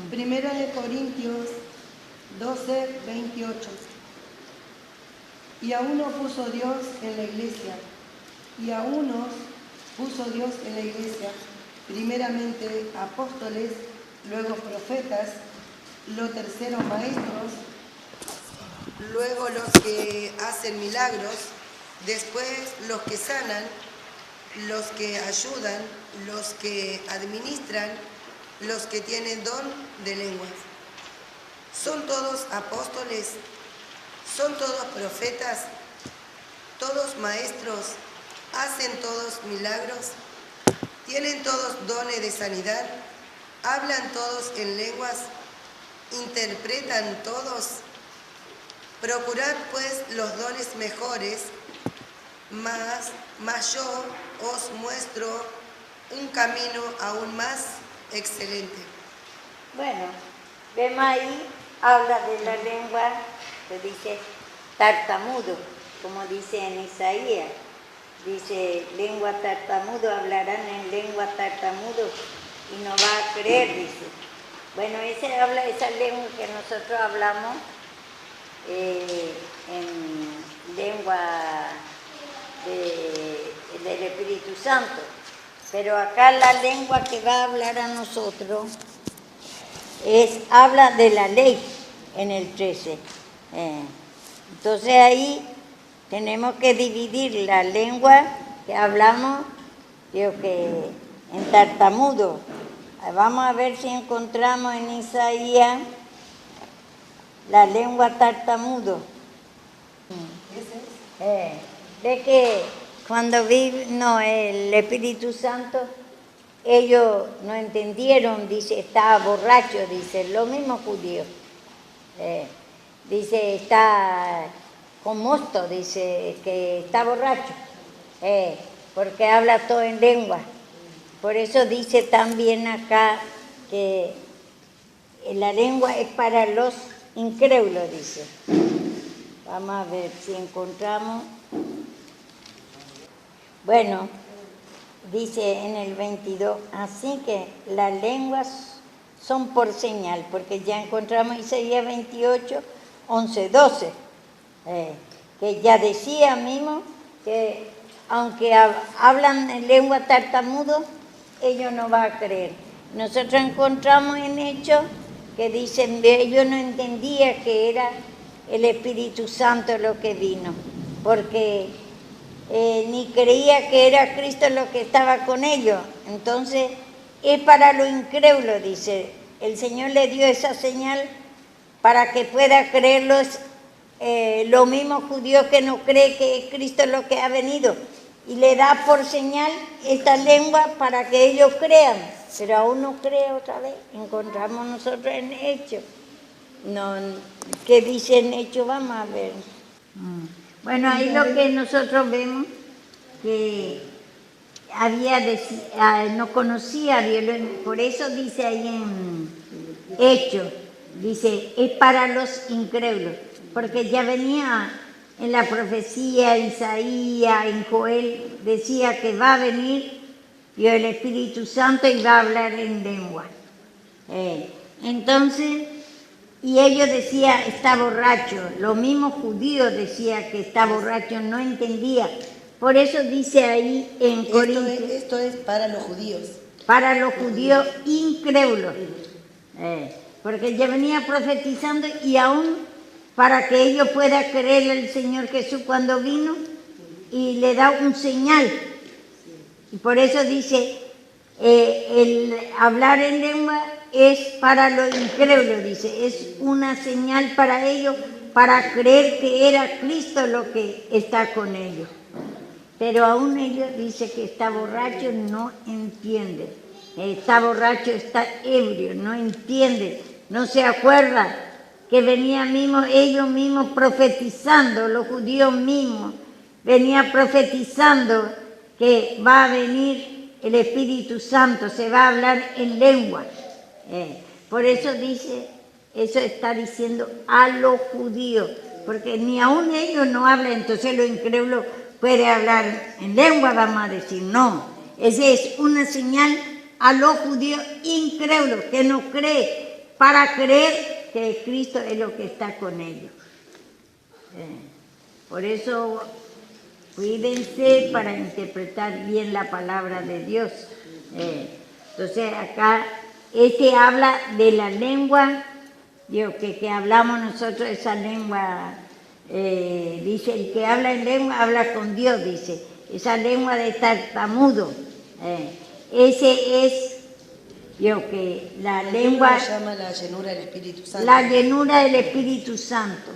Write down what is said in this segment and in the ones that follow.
Primera de Corintios 12, 28. Y a uno puso Dios en la iglesia, y a unos puso Dios en la iglesia, primeramente apóstoles, luego profetas, lo tercero maestros, luego los que hacen milagros, después los que sanan, los que ayudan, los que administran, los que tienen don de lenguas. ¿Son todos apóstoles? ¿Son todos profetas? ¿Todos maestros? ¿Hacen todos milagros? ¿Tienen todos dones de sanidad? ¿Hablan todos en lenguas? ¿Interpretan todos? Procurad pues los dones mejores, mas yo os muestro un camino aún más excelente. Bueno, vemos ahí, habla de la lengua, se dice tartamudo, como dice en Isaías. Dice, lengua tartamudo, hablarán en lengua tartamudo y no va a creer, dice. Bueno, esa lengua que nosotros hablamos en lengua del Espíritu Santo. Pero acá la lengua que va a hablar a nosotros habla de la ley en el 13. Entonces ahí tenemos que dividir la lengua que hablamos, digo que en tartamudo. Vamos a ver si encontramos en Isaías la lengua tartamudo. De que cuando vino el Espíritu Santo, ellos no entendieron, dice, estaba borracho, dice, lo mismo judío. Dice, está con mosto, dice, que está borracho, porque habla todo en lengua. Por eso dice también acá que la lengua es para los incrédulos, dice. Vamos a ver si encontramos. Bueno, dice en el 22, así que las lenguas son por señal, porque ya encontramos Isaías 28, 11, 12, que ya decía mismo que aunque hablan en lengua tartamudo, ellos no van a creer. Nosotros encontramos en Hechos que dicen que ellos no entendían que era el Espíritu Santo lo que vino, porque ni creía que era Cristo lo que estaba con ellos. Entonces, es para los incrédulos, dice. El Señor le dio esa señal para que pueda creerlos los mismos judíos que no creen que es Cristo lo que ha venido. Y le da por señal esta lengua para que ellos crean. Pero aún no cree otra vez. Encontramos nosotros en Hechos. No, ¿qué dice en Hechos? Vamos a ver. Bueno, ahí lo que nosotros vemos, que no conocía a Dios, por eso dice ahí en Hechos, dice, es para los incrédulos, porque ya venía en la profecía, Isaías, en Joel, decía que va a venir Dios el Espíritu Santo y va a hablar en lengua. Entonces, y ellos decían, está borracho. Los mismos judíos decían que está borracho, no entendía. Por eso dice ahí en Corintios. Esto es para los judíos. Para los judíos incrédulos. Porque ya venía profetizando y aún para que ellos puedan creer al Señor Jesús cuando vino y le da un señal. Y por eso dice, el hablar en lengua es para los incrédulos, dice, es una señal para ellos, para creer que era Cristo lo que está con ellos. Pero aún ellos dicen que está borracho, no entiende. Está borracho, está ebrio, no entiende, no se acuerda que venían ellos mismos profetizando, los judíos mismos, venían profetizando que va a venir el Espíritu Santo, se va a hablar en lengua. Por eso dice, eso está diciendo a los judíos, porque ni aún ellos no hablan, entonces los incrédulos pueden hablar en lengua, vamos a decir, no. Esa es una señal a los judíos incrédulos, que no creen para creer que Cristo es lo que está con ellos. Por eso, cuídense para interpretar bien la palabra de Dios. Entonces, acá, habla de la lengua, digo, que hablamos nosotros, esa lengua, dice, el que habla en lengua habla con Dios, dice, esa lengua de tartamudo. Ese es, digo, que la lengua... Se llama la llenura del Espíritu Santo. La llenura del Espíritu Santo.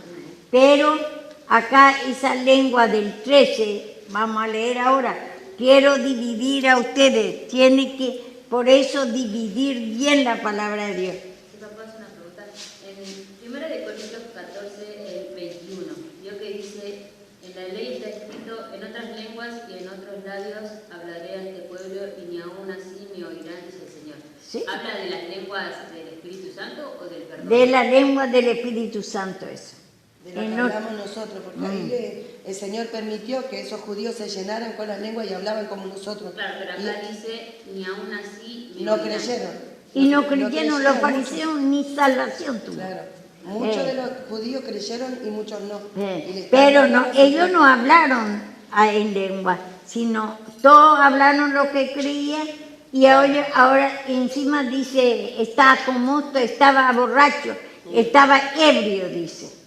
Pero acá esa lengua del 13, vamos a leer ahora, quiero dividir a ustedes, tiene que, por eso, dividir bien la palabra de Dios. Si papá hace una pregunta, en 1 Corintios 14, 21, vio que dice, en la ley está escrito, en otras lenguas y en otros labios hablaré a este pueblo y ni aún así me oirán, dice el Señor. ¿Sí? ¿Habla de las lenguas del Espíritu Santo o del perdón? De la lengua del Espíritu Santo eso. De lo que hablamos nosotros, porque ahí el Señor permitió que esos judíos se llenaran con las lenguas y hablaban como nosotros. Claro, pero acá dice, ni aún así me No oirán. creyeron. Y no creyeron, los muchos. fariseos ni salvación tuvo. Claro. Muchos de los judíos creyeron y muchos no. Y les Pero estaban no, hablando ellos no hablaron en lengua, sino todos hablaron lo que creían y ahora encima dice, estaba con mosto, estaba borracho, estaba ebrio, dice.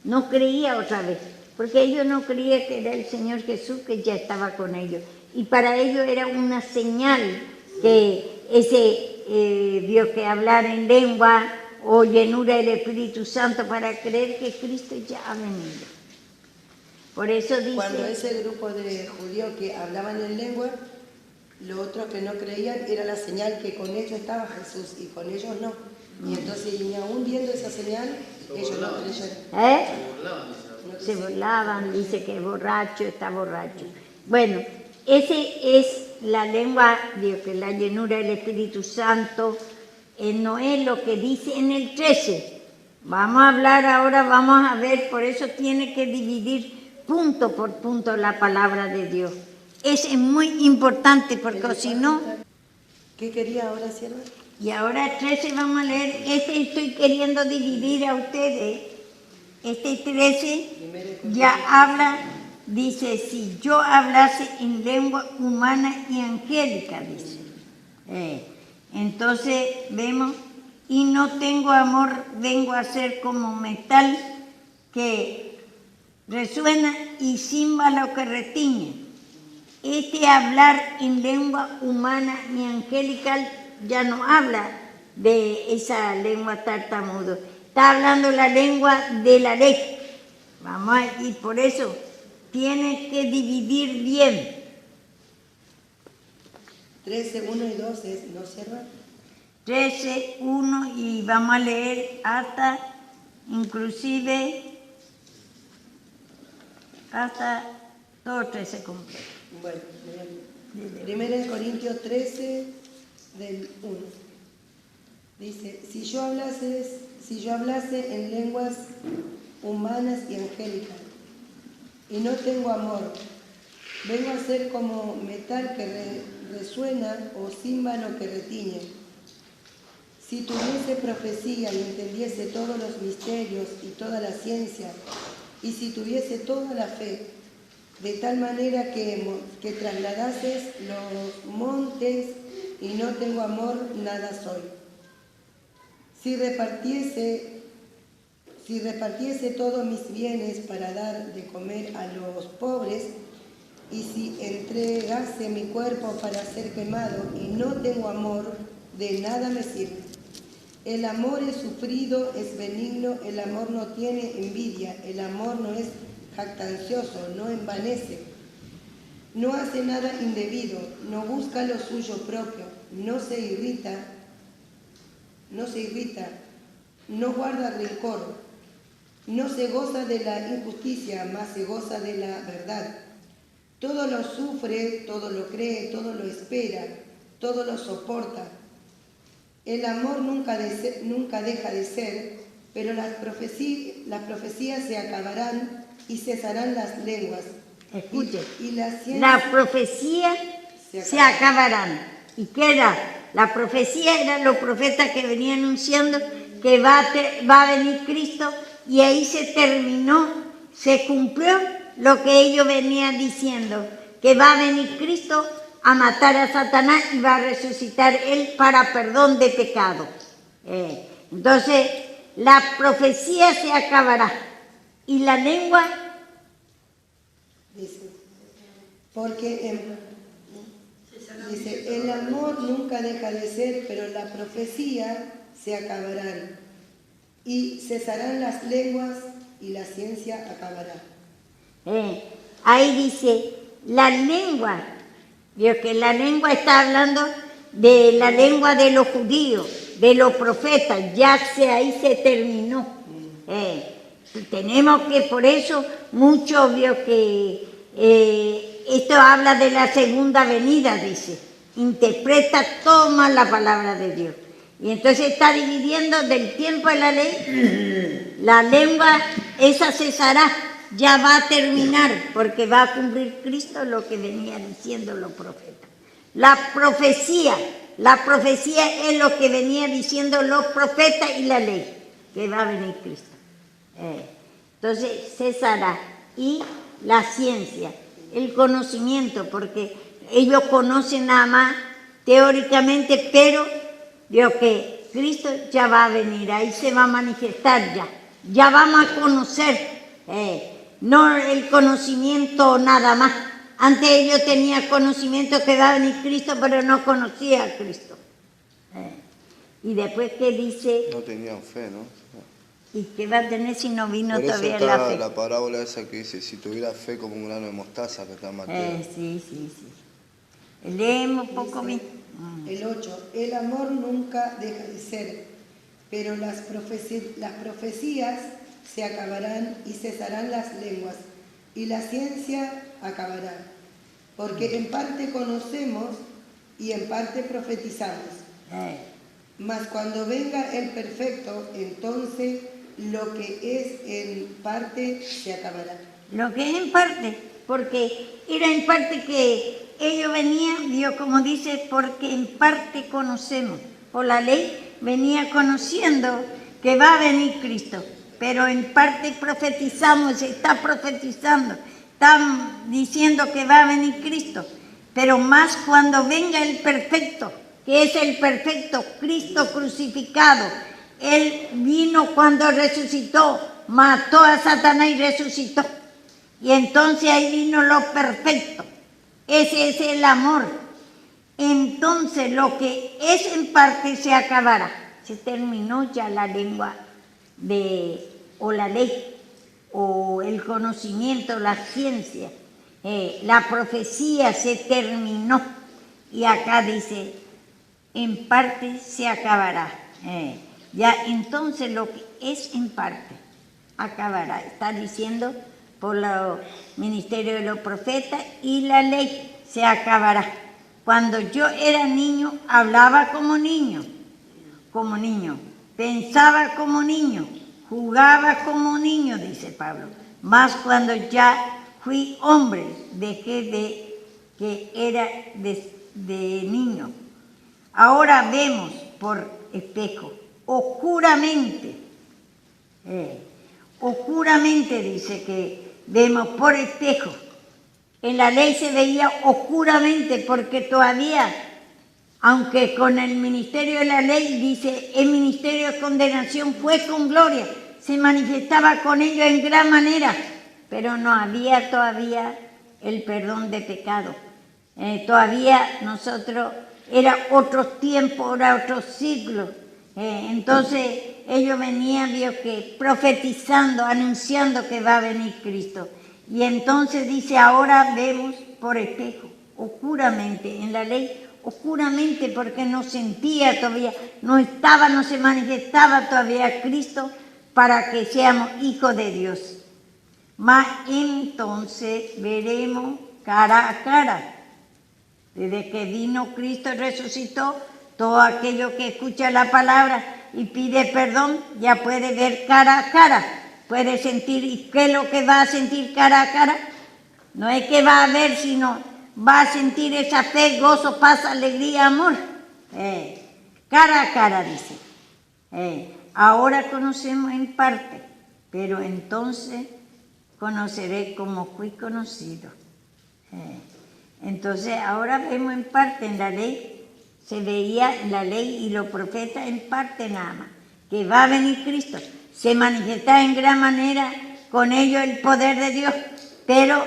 No creía otra vez, porque ellos no creían que era el Señor Jesús que ya estaba con ellos. Y para ellos era una señal que ese Dios que hablara en lengua o llenura del Espíritu Santo para creer que Cristo ya ha venido. Por eso dice... Cuando ese grupo de judíos que hablaban en lengua, los otros que no creían era la señal que con ellos estaba Jesús y con ellos no. Y entonces, ni aún viendo esa señal, ellos no creyeron. Se burlaban, dice que es borracho, está borracho. Bueno, ese es la lengua, digo, que la llenura del Espíritu Santo, no es lo que dice en el 13. Vamos a hablar ahora, vamos a ver, por eso tiene que dividir punto por punto la palabra de Dios. Es muy importante porque si no... ¿Qué quería ahora, sierva? Y ahora el 13 vamos a leer, estoy queriendo dividir a ustedes. Este 13 ya habla, dice, si yo hablase en lengua humana y angélica, dice. Entonces vemos, y no tengo amor, vengo a ser como metal que resuena y címbalo que retiñe. Hablar en lengua humana y angelical ya no habla de esa lengua tartamudo, está hablando la lengua de la ley. Y por eso tiene que dividir bien. 13, 1 y 2 es, ¿no, sierva? 13, 1 y vamos a leer hasta, inclusive, hasta todo 13 completo. Bueno, 1 Corintios 13, del 1. Dice, si yo hablase en lenguas humanas y angélicas, y no tengo amor, vengo a ser como metal que resuena o címbalo que retiñe. Si tuviese profecía y entendiese todos los misterios y toda la ciencia, y si tuviese toda la fe, de tal manera que trasladases los montes y no tengo amor, nada soy. Si repartiese todos mis bienes para dar de comer a los pobres, y si entregase mi cuerpo para ser quemado y no tengo amor, de nada me sirve. El amor es sufrido, es benigno, el amor no tiene envidia, el amor no es jactancioso, no envanece, no hace nada indebido, no busca lo suyo propio, no se irrita, no guarda rencor, no se goza de la injusticia, mas se goza de la verdad. Todo lo sufre, todo lo cree, todo lo espera, todo lo soporta. El amor nunca deja de ser, pero las profecías se acabarán y cesarán las lenguas. Escuche, y la ciencia las profecías se acabarán y queda La profecía eran los profetas que venían anunciando que va a venir Cristo, y ahí se terminó, se cumplió lo que ellos venían diciendo, que va a venir Cristo a matar a Satanás y va a resucitar Él para perdón de pecado. Entonces, la profecía se acabará y la lengua... Dice, porque dice, el amor nunca deja de ser, pero la profecía se acabarán y cesarán las lenguas y la ciencia acabará. Ahí dice, la lengua, vio que la lengua está hablando de la lengua de los judíos, de los profetas, ahí se terminó. Tenemos que, por eso, muchos vio que esto habla de la segunda venida, dice, interpreta, toma la palabra de Dios. Y entonces está dividiendo del tiempo de la ley, la lengua esa cesará, ya va a terminar, porque va a cumplir Cristo lo que venía diciendo los profetas. La profecía es lo que venía diciendo los profetas y la ley, que va a venir Cristo. Entonces cesará. Y la ciencia, el conocimiento, porque ellos conocen nada más teóricamente, pero vio que Cristo ya va a venir, ahí se va a manifestar ya vamos a conocer, no el conocimiento nada más. Antes ellos tenían conocimiento que va a venir Cristo, pero no conocía a Cristo. Y después que dice... No tenían fe, ¿no? ¿Y qué va a tener si no vino por eso todavía está la fe? La parábola esa que dice, si tuviera fe como un grano de mostaza, que está en Mateo. Sí. Leemos poco bien. El 8. El amor nunca deja de ser, pero las profecías se acabarán y cesarán las lenguas, y la ciencia acabará. Porque en parte conocemos y en parte profetizamos. Mas cuando venga el perfecto, entonces lo que es en parte se acabará. Lo que es en parte, porque era en parte que ellos venían, Dios como dice, porque en parte conocemos. Por la ley venía conociendo que va a venir Cristo, pero en parte profetizamos, se está profetizando, están diciendo que va a venir Cristo, pero más cuando venga el perfecto, que es el perfecto Cristo crucificado. Él vino cuando resucitó, mató a Satanás y resucitó. Y entonces ahí vino lo perfecto. Ese es el amor. Entonces lo que es en parte se acabará. Se terminó ya la lengua o la ley, o el conocimiento, la ciencia. La profecía se terminó. Y acá dice, en parte se acabará. Ya entonces lo que es en parte acabará. Está diciendo por el ministerio de los profetas, y la ley se acabará. Cuando yo era niño, hablaba como niño, pensaba como niño, jugaba como niño, dice Pablo. Mas cuando ya fui hombre, dejé de que era de niño. Ahora vemos por espejo, oscuramente dice que vemos por espejo. En la ley se veía oscuramente, porque todavía, aunque con el ministerio de la ley, dice, el ministerio de condenación fue con gloria, se manifestaba con ellos en gran manera, pero no había todavía el perdón de pecado. Todavía nosotros, era otros tiempos, era otros siglos. Entonces ellos venían, Dios, que profetizando, anunciando que va a venir Cristo. Y entonces dice, ahora vemos por espejo, oscuramente, en la ley, oscuramente, porque no sentía todavía, no se manifestaba todavía Cristo para que seamos hijos de Dios. Mas entonces veremos cara a cara. Desde que vino Cristo y resucitó, todo aquello que escucha la palabra y pide perdón, ya puede ver cara a cara, puede sentir. ¿Y qué es lo que va a sentir cara a cara? No es que va a ver, sino va a sentir esa fe, gozo, paz, alegría, amor. Cara a cara, dice. Ahora conocemos en parte, pero entonces conoceré como fui conocido. Entonces ahora vemos en parte en la ley, se veía en la ley y los profetas en parte nada más, que va a venir Cristo, se manifestaba en gran manera con ello el poder de Dios, pero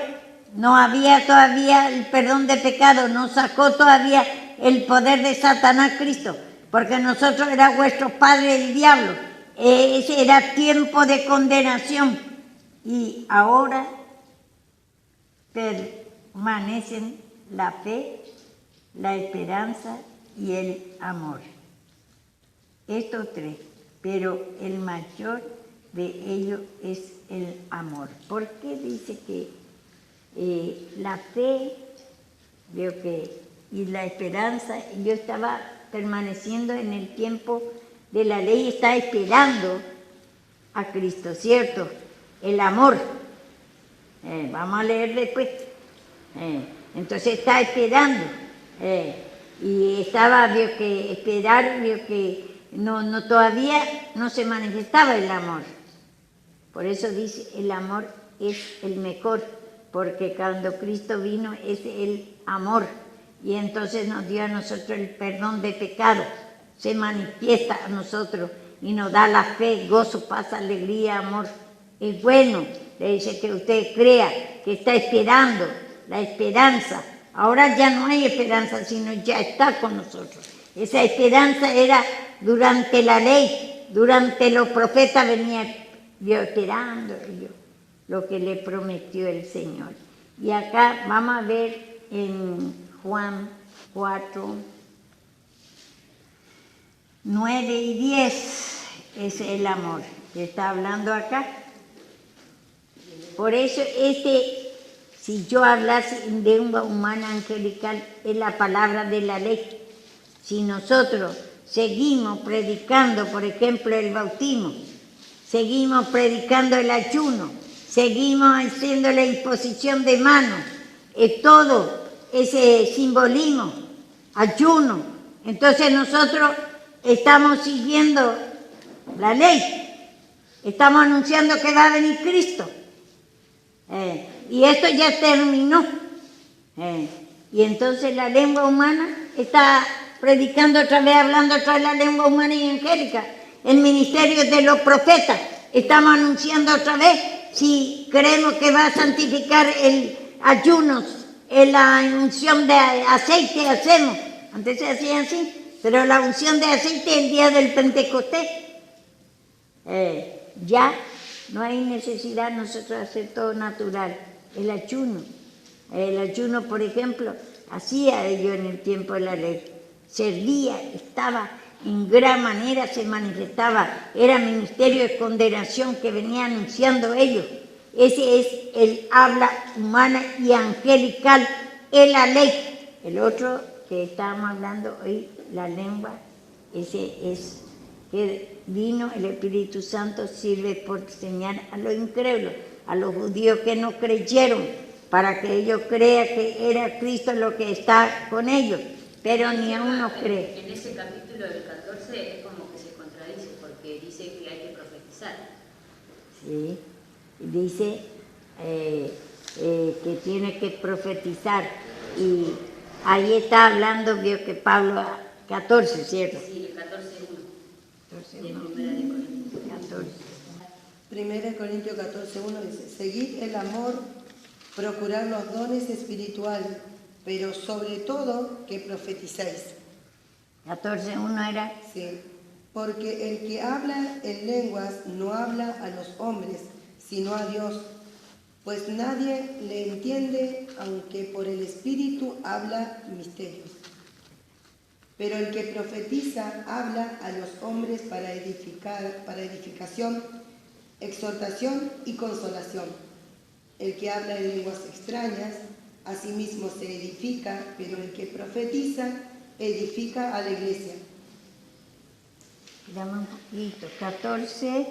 no había todavía el perdón de pecado, no sacó todavía el poder de Satanás Cristo, porque nosotros era vuestro padre el diablo, ese era tiempo de condenación y ahora permanecen la fe, la esperanza y el amor. Estos tres, pero el mayor de ellos es el amor. ¿Por qué dice que la fe, veo que, y la esperanza? Yo estaba permaneciendo en el tiempo de la ley, está esperando a Cristo, ¿cierto? El amor. Vamos a leer después. Entonces está esperando. Y estaba, vio que esperar, vio que no todavía no se manifestaba el amor. Por eso dice, el amor es el mejor, porque cuando Cristo vino es el amor. Y entonces nos dio a nosotros el perdón de pecado. Se manifiesta a nosotros y nos da la fe, gozo, paz, alegría, amor. Es bueno, le dice que usted crea, que está esperando la esperanza. Ahora ya no hay esperanza, sino ya está con nosotros. Esa esperanza era durante la ley, durante los profetas venía Dios esperando lo que le prometió el Señor. Y acá vamos a ver en Juan 4, 9 y 10, es el amor que está hablando acá. Por eso si yo hablase en lengua humana angelical, es la palabra de la ley. Si nosotros seguimos predicando, por ejemplo, el bautismo, seguimos predicando el ayuno, seguimos haciendo la imposición de manos, todo ese simbolismo, ayuno, entonces nosotros estamos siguiendo la ley, estamos anunciando que va a venir Cristo. Y esto ya terminó. Y entonces la lengua humana está predicando otra vez, hablando otra vez la lengua humana y angélica. El ministerio de los profetas, estamos anunciando otra vez, si creemos que va a santificar el ayuno, la unción de aceite hacemos. Antes se hacía así, pero la unción de aceite el día del Pentecostés. Ya no hay necesidad nosotros de hacer todo natural. El ayuno, por ejemplo, hacía ello en el tiempo de la ley. Servía, estaba en gran manera, se manifestaba. Era ministerio de condenación que venía anunciando ellos. Ese es el habla humana y angelical, es la ley. El otro que estábamos hablando hoy, la lengua, ese es que vino el Espíritu Santo, sirve por señal a los incrédulos, a los judíos que no creyeron, para que ellos crean que era Cristo lo que está con ellos, pero ni a uno cree. En ese capítulo del 14 es como que se contradice, porque dice que hay que profetizar. Sí, dice que tiene que profetizar, y ahí está hablando, vio que Pablo 14, ¿cierto? Sí, el 14:1. De 1 de Corintios 14:1 dice, seguid el amor, procurad los dones espirituales, pero sobre todo que profetizáis. 14:1 era. Sí, porque el que habla en lenguas no habla a los hombres, sino a Dios, pues nadie le entiende, aunque por el Espíritu habla misterios. Pero el que profetiza habla a los hombres para edificación, exhortación y consolación. El que habla en lenguas extrañas, a sí mismo se edifica, pero el que profetiza edifica a la iglesia. Dame un poquito, 14.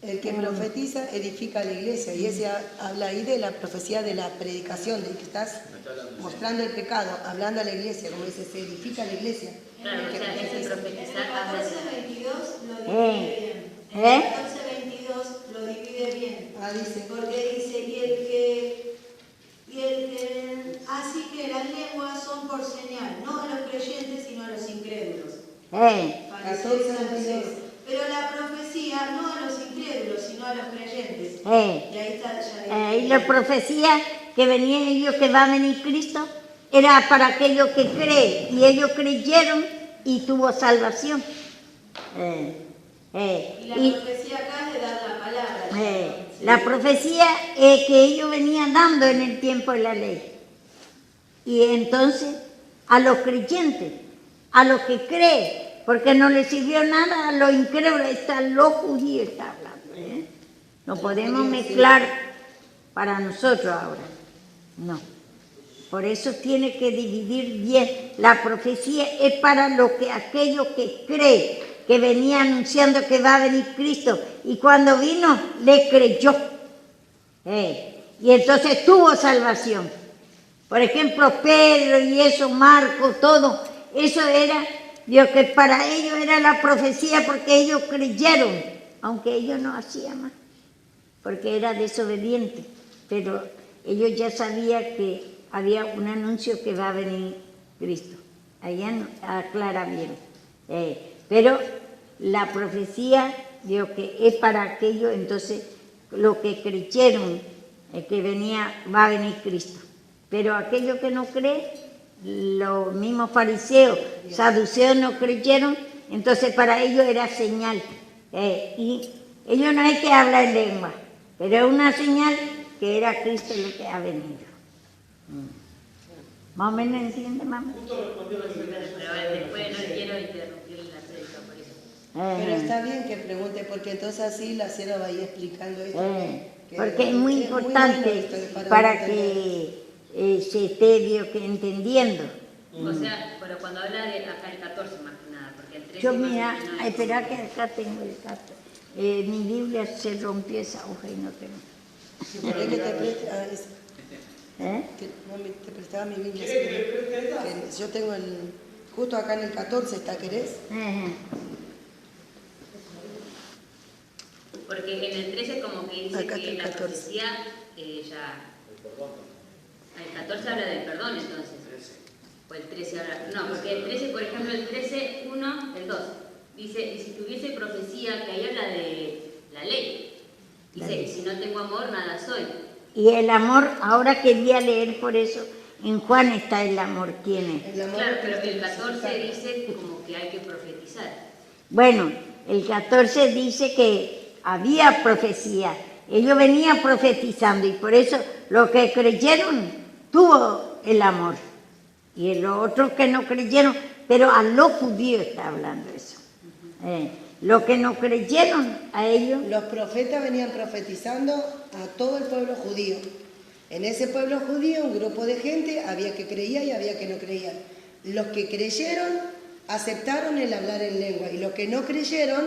El que profetiza edifica la iglesia, y ese habla ahí de la profecía de la predicación, de que estás mostrando el pecado, hablando a la iglesia, como dice, se edifica la iglesia. Claro, o sea, ese profetizar habla de... 14:22 lo divide bien. El 14:22 lo divide bien. Dice, Porque dice, así que las lenguas son por señal, no a los creyentes, sino a los incrédulos. Fariseos y saduceos. Pero la profecía no a los incrédulos, sino a los creyentes. Y ahí está ya. Y la profecía que venía ellos, que va a venir Cristo, era para aquellos que creen, y ellos creyeron y tuvo salvación. Y la profecía acá es de dar la palabra. La profecía es que ellos venían dando en el tiempo de la ley. Y entonces, a los creyentes, a los que creen, porque no les sirvió nada a los incrédulos, están los judíos, está hablando. No podemos mezclar para nosotros ahora. No. Por eso tiene que dividir bien. La profecía es para aquellos que creen, que venía anunciando que va a venir Cristo. Y cuando vino, le creyó. Y entonces tuvo salvación. Por ejemplo, Pedro y eso, Marcos, todo. Eso era, Dios, que para ellos era la profecía porque ellos creyeron. Aunque ellos no hacían más. Porque era desobediente. Pero ellos ya sabían que había un anuncio que va a venir Cristo. Allá aclara bien. Pero la profecía, digo que es para aquellos, entonces, los que creyeron que va a venir Cristo. Pero aquellos que no creen, los mismos fariseos, saduceos no creyeron, entonces para ellos era señal. Y ellos no hay que hablar en lengua, pero es una señal que era Cristo lo que ha venido. ¿Más o menos entiende, mamá? Pero después no quiero interrumpir la predica por eso. pero está bien que pregunte, porque entonces así la sierva va a ir explicando esto. Porque es muy importante para que se esté entendiendo. O sea, pero cuando habla de acá el 14 más que nada, porque el 13 Yo más mira, que nada es- espera que acá tengo el 14. Mi Biblia se rompió esa hoja y no tengo. ¿Querés que te preste? ¿Eh? Te prestaba mi Biblia. Así que yo tengo justo acá en el 14, ¿está? ¿Querés? Porque en el 13 como que dice Acá está que el la 14. profecía ya... El 14 habla del perdón entonces. O el 13 habla... No, porque el 13, por ejemplo, el 13, 1, el 2. Dice, y si tuviese profecía, que ahí habla de la ley. Dice, y si no tengo amor, nada soy. Y el amor, ahora quería leer por eso, en Juan está el amor, ¿quién es? El amor Claro, de pero Cristo el 14 resucitado. dice como que hay que profetizar. Bueno, el 14 dice que había profecía, ellos venían profetizando y por eso los que creyeron tuvo el amor. Y los otros que no creyeron, pero a los judíos está hablando eso. Los que no creyeron a ellos, Los profetas venían profetizando a todo el pueblo judío. En ese pueblo judío, un grupo de gente, había que creía y había que no creía. Los que creyeron aceptaron el hablar en lengua, y los que no creyeron,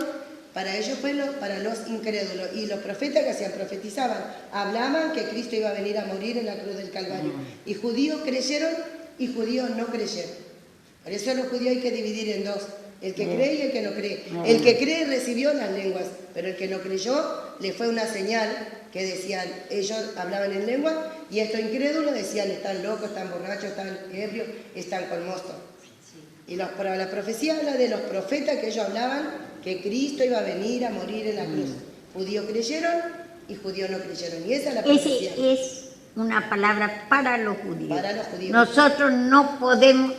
para ellos fue para los incrédulos. Y los profetas que hacían, profetizaban, hablaban que Cristo iba a venir a morir en la cruz del Calvario. Y judíos creyeron y judíos no creyeron. Por eso a los judíos hay que dividir en dos: el que cree y el que no cree. El que cree recibió las lenguas, pero el que no creyó le fue una señal que decían, ellos hablaban en lengua, y estos incrédulos decían, están locos, están borrachos, están ebrios, están con mosto. Y la profecía habla de los profetas que ellos hablaban que Cristo iba a venir a morir en la cruz. Judíos creyeron y judíos no creyeron. Y esa es la profecía. ese es una palabra para los judíos. Para los judíos. Nosotros no podemos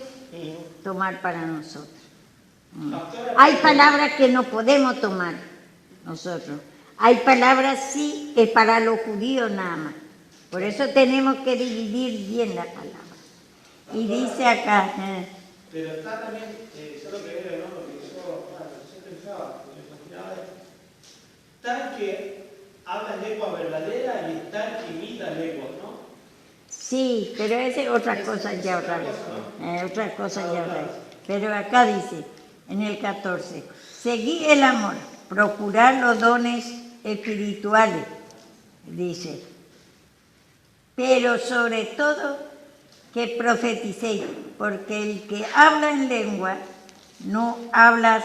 tomar para nosotros. Hay palabras que no podemos tomar nosotros. Hay palabras sí es para los judíos nada más. Por eso tenemos que dividir bien la palabra. Y dice acá, Pero está también, yo lo que veo, ¿no? Lo que yo pensaba, lo que imaginaba, están que hablan lengua verdadera y están que imitan lenguas, ¿no? sí, pero esa es otra cosa ya otra vez. Otra cosa ya otra vez. Pero acá dice, en el 14, seguid el amor, procurar los dones espirituales, dice. Pero sobre todo que profeticéis, porque el que habla en lengua no habla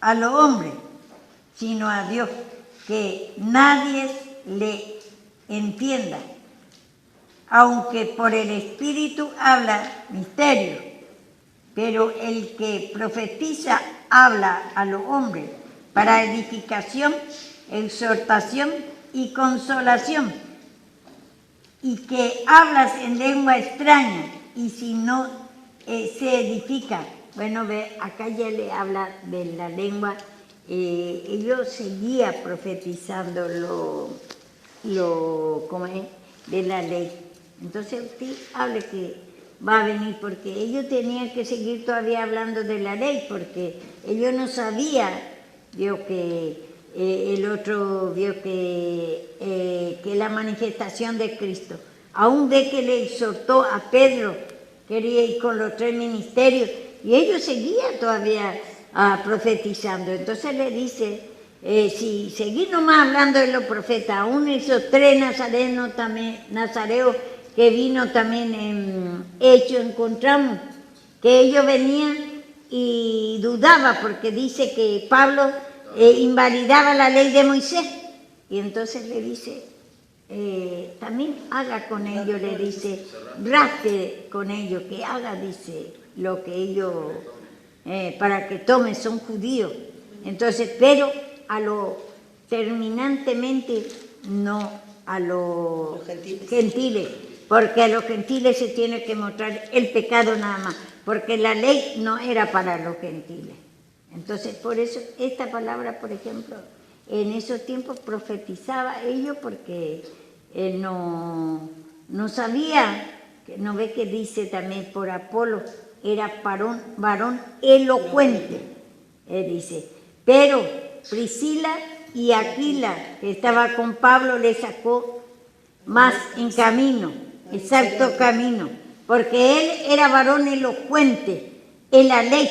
a los hombres, sino a Dios, que nadie le entienda, aunque por el Espíritu habla misterio, pero el que profetiza habla a los hombres para edificación, exhortación y consolación, y que hablas en lengua extraña, y si no se edifica. Bueno, ve, acá ya le habla de la lengua. Ellos seguía profetizando ¿cómo es? De la ley. Entonces usted hable que va a venir, porque ellos tenían que seguir todavía hablando de la ley, porque ellos no sabían, vio que el otro vio que la manifestación de Cristo, aún de que le exhortó a Pedro, quería ir con los 3 ministerios, y ellos seguían todavía profetizando. Entonces le dice, si seguir nomás hablando de los profetas, aún esos 3 nazareos que vino también en Hechos, encontramos que ellos venían y dudaba, porque dice que Pablo invalidaba la ley de Moisés, y entonces le dice, también haga con ellos, le dice, raspe con ellos, que haga, dice, lo que ellos, para que tomen, son judíos. Entonces, pero a lo terminantemente, no a los gentiles, porque a los gentiles se tiene que mostrar el pecado nada más, porque la ley no era para los gentiles. Entonces, por eso esta palabra, por ejemplo, en esos tiempos profetizaba ellos, porque él no sabía, no ve que dice también por Apolo, era varón elocuente, dice, pero Priscila y Aquila, que estaba con Pablo, le sacó más en camino, exacto camino, porque él era varón elocuente en la ley,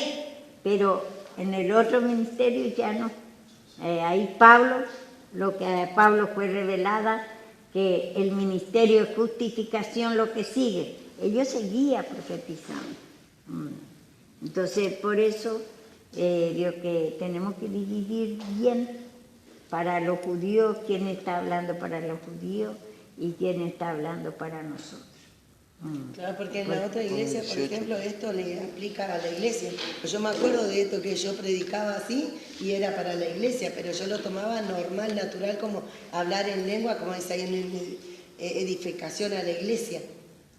pero en el otro ministerio ya no. Ahí Pablo, lo que a Pablo fue revelada, que el ministerio de justificación, lo que sigue, ellos seguían profetizando. Entonces, por eso digo que tenemos que dividir bien para los judíos quién está hablando para los judíos y quién está hablando para nosotros. Claro, porque en la otra iglesia, por ejemplo, esto le aplica a la iglesia. Pues yo me acuerdo de esto que yo predicaba así y era para la iglesia, pero yo lo tomaba normal, natural, como hablar en lengua, como dice ahí en edificación a la iglesia.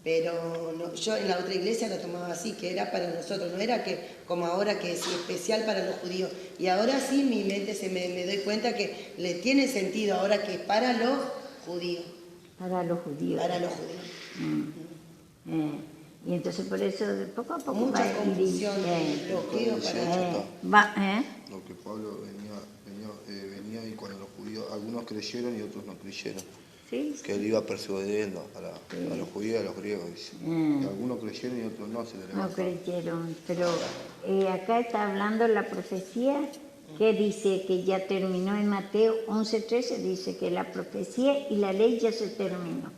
Pero no, yo en la otra iglesia lo tomaba así, que era para nosotros, no era que como ahora que es especial para los judíos. Y ahora sí mi mente me doy cuenta que le tiene sentido ahora que es para los judíos. Para los judíos. Para los judíos. Y entonces por eso poco a poco mucha va confusión, bloqueo para lo que Pablo venía y cuando los judíos, algunos creyeron y otros no creyeron. Sí. Que él iba persuadiendo a los judíos y a los griegos, dice. Y algunos creyeron y otros no se le No levantaron. creyeron, pero acá está hablando la profecía que dice que ya terminó en Mateo 11:13, dice que la profecía y la ley ya se terminó.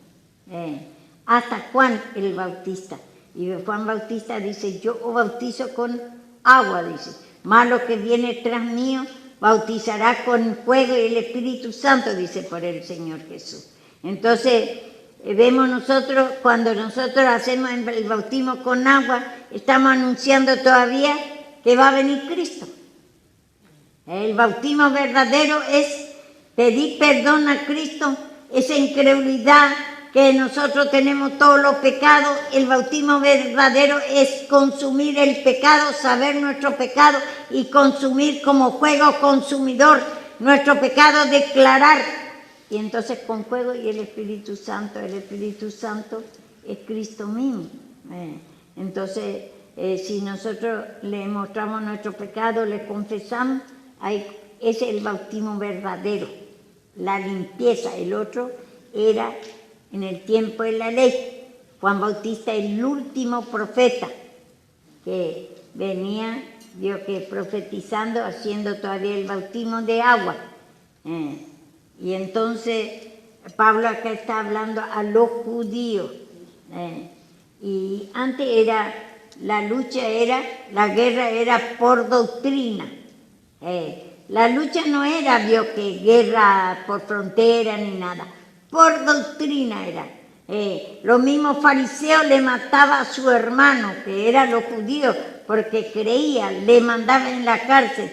Hasta Juan el Bautista. Y Juan Bautista dice, yo os bautizo con agua, dice, más lo que viene tras mío bautizará con fuego y el Espíritu Santo, dice por el Señor Jesús. Entonces, vemos nosotros, cuando nosotros hacemos el bautismo con agua, estamos anunciando todavía que va a venir Cristo. El bautismo verdadero es pedir perdón a Cristo, esa incredulidad que nosotros tenemos todos los pecados. El bautismo verdadero es consumir el pecado, saber nuestro pecado y consumir como fuego consumidor nuestro pecado, declarar. Y entonces con fuego y el Espíritu Santo es Cristo mismo. Entonces, si nosotros le mostramos nuestro pecado, le confesamos, ese es el bautismo verdadero, la limpieza. El otro era en el tiempo de la ley. Juan Bautista, el último profeta que venía, vio que profetizando, haciendo todavía el bautismo de agua. Y entonces Pablo acá está hablando a los judíos. Y antes era, la guerra era por doctrina. La lucha no era, vio, que guerra por frontera ni nada, por doctrina era. Los mismos fariseos le mataban a su hermano, que eran los judíos, porque creían, le mandaban en la cárcel,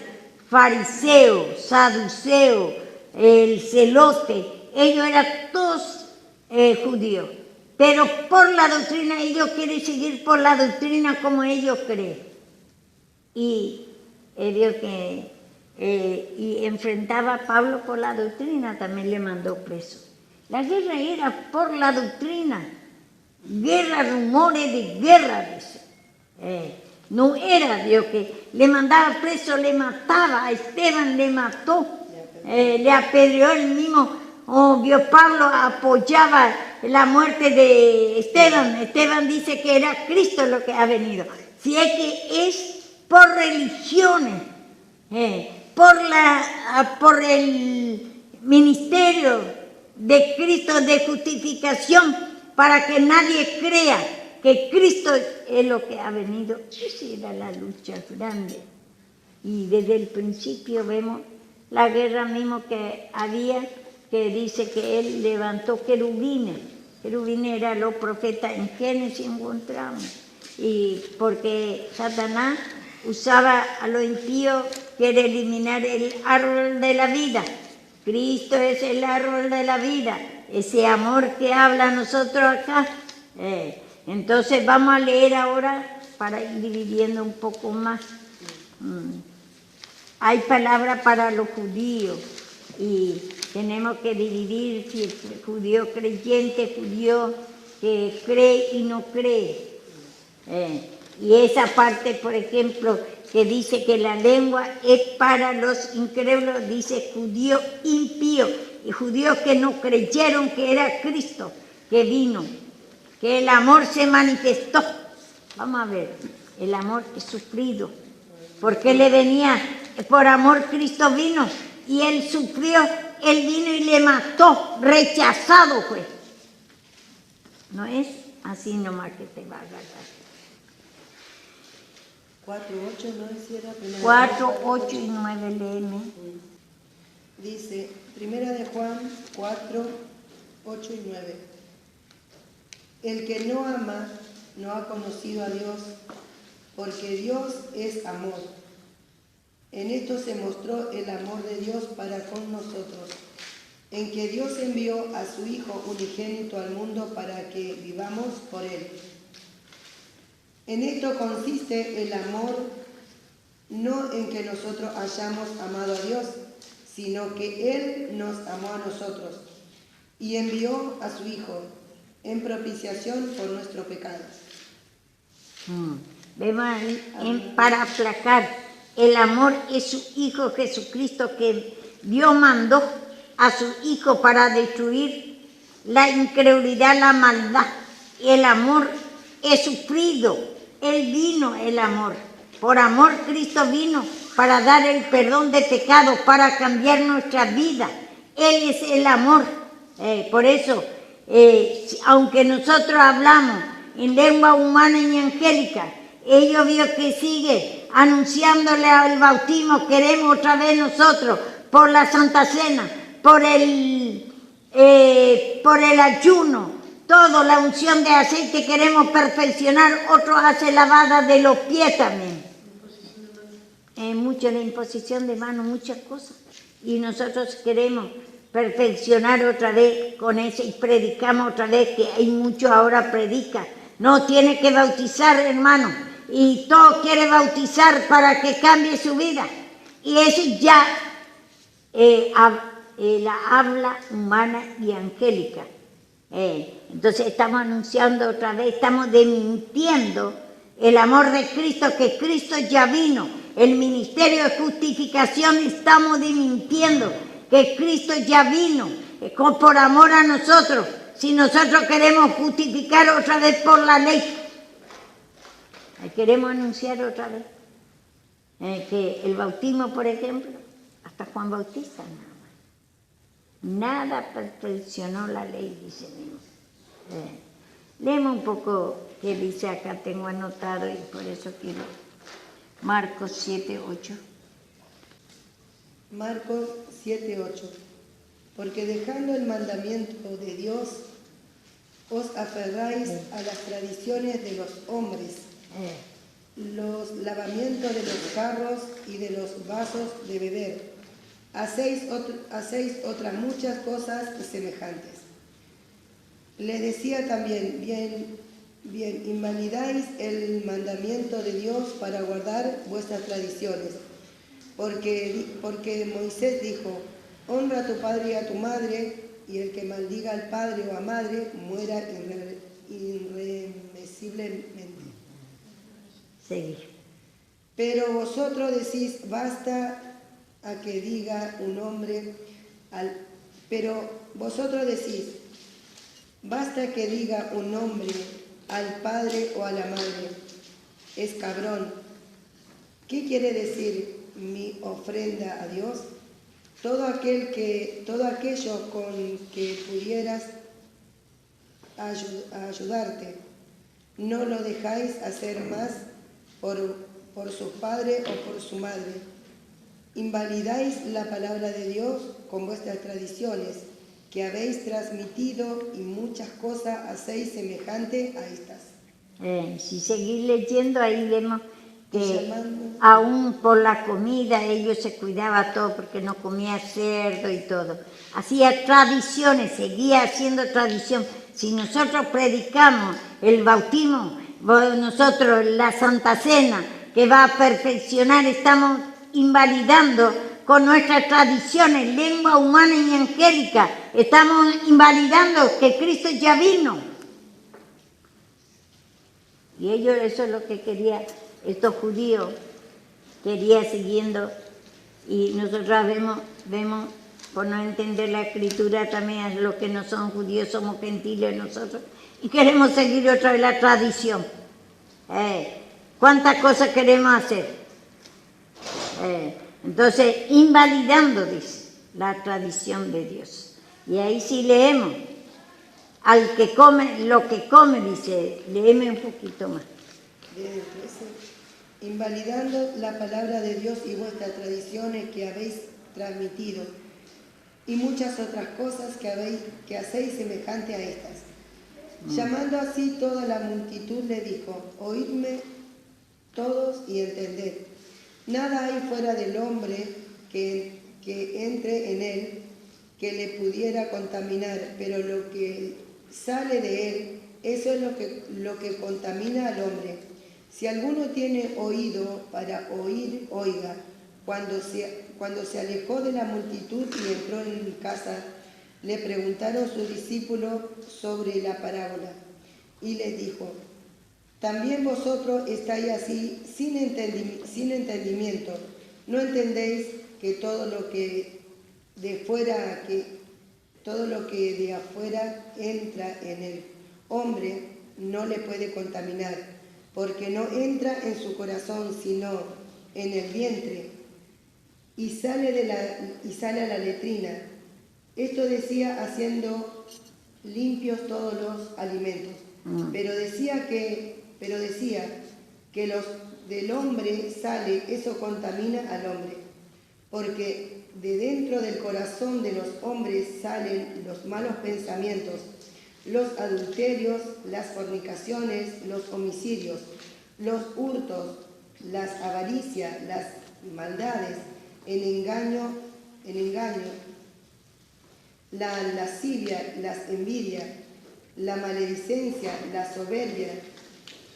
fariseo, saduceo, el celote, ellos eran todos judíos. Pero por la doctrina, ellos quieren seguir por la doctrina como ellos creen. Y vio que y enfrentaba a Pablo por la doctrina, también le mandó preso. La guerra era por la doctrina. Guerra, rumores de guerra, dice. No era, Dios, que le mandaba preso, le mataba, a Esteban le mató, le apedreó el mismo. Dios, Pablo apoyaba la muerte de Esteban. Esteban dice que era Cristo lo que ha venido. Si es que es por religiones, por el ministerio de Cristo de justificación, para que nadie crea que Cristo es lo que ha venido. Esa era la lucha grande. Y desde el principio vemos la guerra mismo que había, que dice que él levantó querubines. Querubines eran los profetas, en Génesis encontramos. Y porque Satanás usaba a los impíos, quiere eliminar el árbol de la vida. Cristo es el árbol de la vida, ese amor que habla a nosotros acá. Entonces vamos a leer ahora para ir dividiendo un poco más. Hay palabras para los judíos y tenemos que dividir si el judío creyente, judío que cree y no cree. Y esa parte, por ejemplo, que dice que la lengua es para los incrédulos, dice judío impío, y judíos que no creyeron que era Cristo, que vino, que el amor se manifestó. Vamos a ver, el amor es sufrido, porque le venía, por amor Cristo vino, y él sufrió, él vino y le mató, rechazado fue. No es así nomás que te va a agarrar. 4, 8, ¿no hiciera? 4, 8 y 9, léeme. Dice, Primera de Juan 4, 8 y 9. El que no ama no ha conocido a Dios, porque Dios es amor. En esto se mostró el amor de Dios para con nosotros, en que Dios envió a su Hijo unigénito al mundo para que vivamos por Él. En esto consiste el amor, no en que nosotros hayamos amado a Dios, sino que Él nos amó a nosotros y envió a su Hijo en propiciación por nuestros pecados. Vemos ahí, para aplacar, el amor es su Hijo Jesucristo, que Dios mandó a su Hijo para destruir la incredulidad, la maldad. El amor es sufrido. Él vino, el amor. Por amor Cristo vino para dar el perdón de pecados, para cambiar nuestra vida. Él es el amor. Por eso, aunque nosotros hablamos en lengua humana y angélica, ellos vio que sigue anunciándole al bautismo. Queremos otra vez nosotros, por la Santa Cena, por el ayuno, todo, la unción de aceite queremos perfeccionar. Otros hacen lavada de los pies también. Mucho de imposición de manos, muchas cosas. Y nosotros queremos perfeccionar otra vez con eso y predicamos otra vez, que hay muchos ahora predican. No tiene que bautizar, hermano. Y todo quiere bautizar para que cambie su vida. Y eso ya la habla humana y angélica. Entonces estamos anunciando otra vez, estamos desmintiendo el amor de Cristo, que Cristo ya vino. El ministerio de justificación estamos desmintiendo que Cristo ya vino por amor a nosotros. Si nosotros queremos justificar otra vez por la ley, queremos anunciar otra vez que el bautismo, por ejemplo, hasta Juan Bautista nada más. Nada perfeccionó la ley, dice mismo. Leemos un poco qué dice acá, tengo anotado y por eso quiero. Marcos 7:8. Marcos 7:8. Porque dejando el mandamiento de Dios, os aferráis a las tradiciones de los hombres, los lavamientos de los jarros y de los vasos de beber. Hacéis otras muchas cosas semejantes. Le decía también, bien, invalidáis el mandamiento de Dios para guardar vuestras tradiciones. Porque Moisés dijo, honra a tu padre y a tu madre, y el que maldiga al padre o a madre muera irremisiblemente. Seguir. Pero vosotros decís, basta que diga un hombre al padre o a la madre, es cabrón. ¿Qué quiere decir mi ofrenda a Dios? Todo aquello con que pudieras ayudarte, no lo dejáis hacer más por su padre o por su madre. Invalidáis la palabra de Dios con vuestras tradiciones que habéis transmitido y muchas cosas hacéis semejante a estas. Si seguís leyendo ahí vemos que aún por la comida ellos se cuidaban todo porque no comía cerdo y todo. Hacía tradiciones, seguía haciendo tradición. Si nosotros predicamos el bautismo, nosotros la Santa Cena, que va a perfeccionar, estamos invalidando con nuestras tradiciones, lengua humana y angélica, estamos invalidando que Cristo ya vino. Y ellos, eso es lo que quería, estos judíos, quería siguiendo, y nosotros vemos, por no entender la escritura también, los que no son judíos somos gentiles nosotros, y queremos seguir otra vez la tradición. ¿Cuántas cosas queremos hacer? Entonces, invalidando, dice, la tradición de Dios. Y ahí sí leemos, al que come, lo que come, dice, léeme un poquito más. Desde 13. Invalidando la palabra de Dios y vuestras tradiciones que habéis transmitido, y muchas otras cosas que hacéis semejante a estas. Llamando así toda la multitud le dijo, oídme todos y entended. Nada hay fuera del hombre que entre en él que le pudiera contaminar, pero lo que sale de él, eso es lo que contamina al hombre. Si alguno tiene oído para oír, oiga. Cuando se alejó de la multitud y entró en casa, le preguntaron sus discípulos sobre la parábola. Y les dijo, también vosotros estáis así sin entendimiento. ¿No entendéis que todo lo que de afuera entra en el hombre no le puede contaminar, porque no entra en su corazón, sino en el vientre, y sale a la letrina? Esto decía haciendo limpios todos los alimentos. Pero decía que los del hombre sale, eso contamina al hombre, porque de dentro del corazón de los hombres salen los malos pensamientos, los adulterios, las fornicaciones, los homicidios, los hurtos, las avaricias, las maldades, el engaño, la lascivia, las envidias, la maledicencia, la soberbia,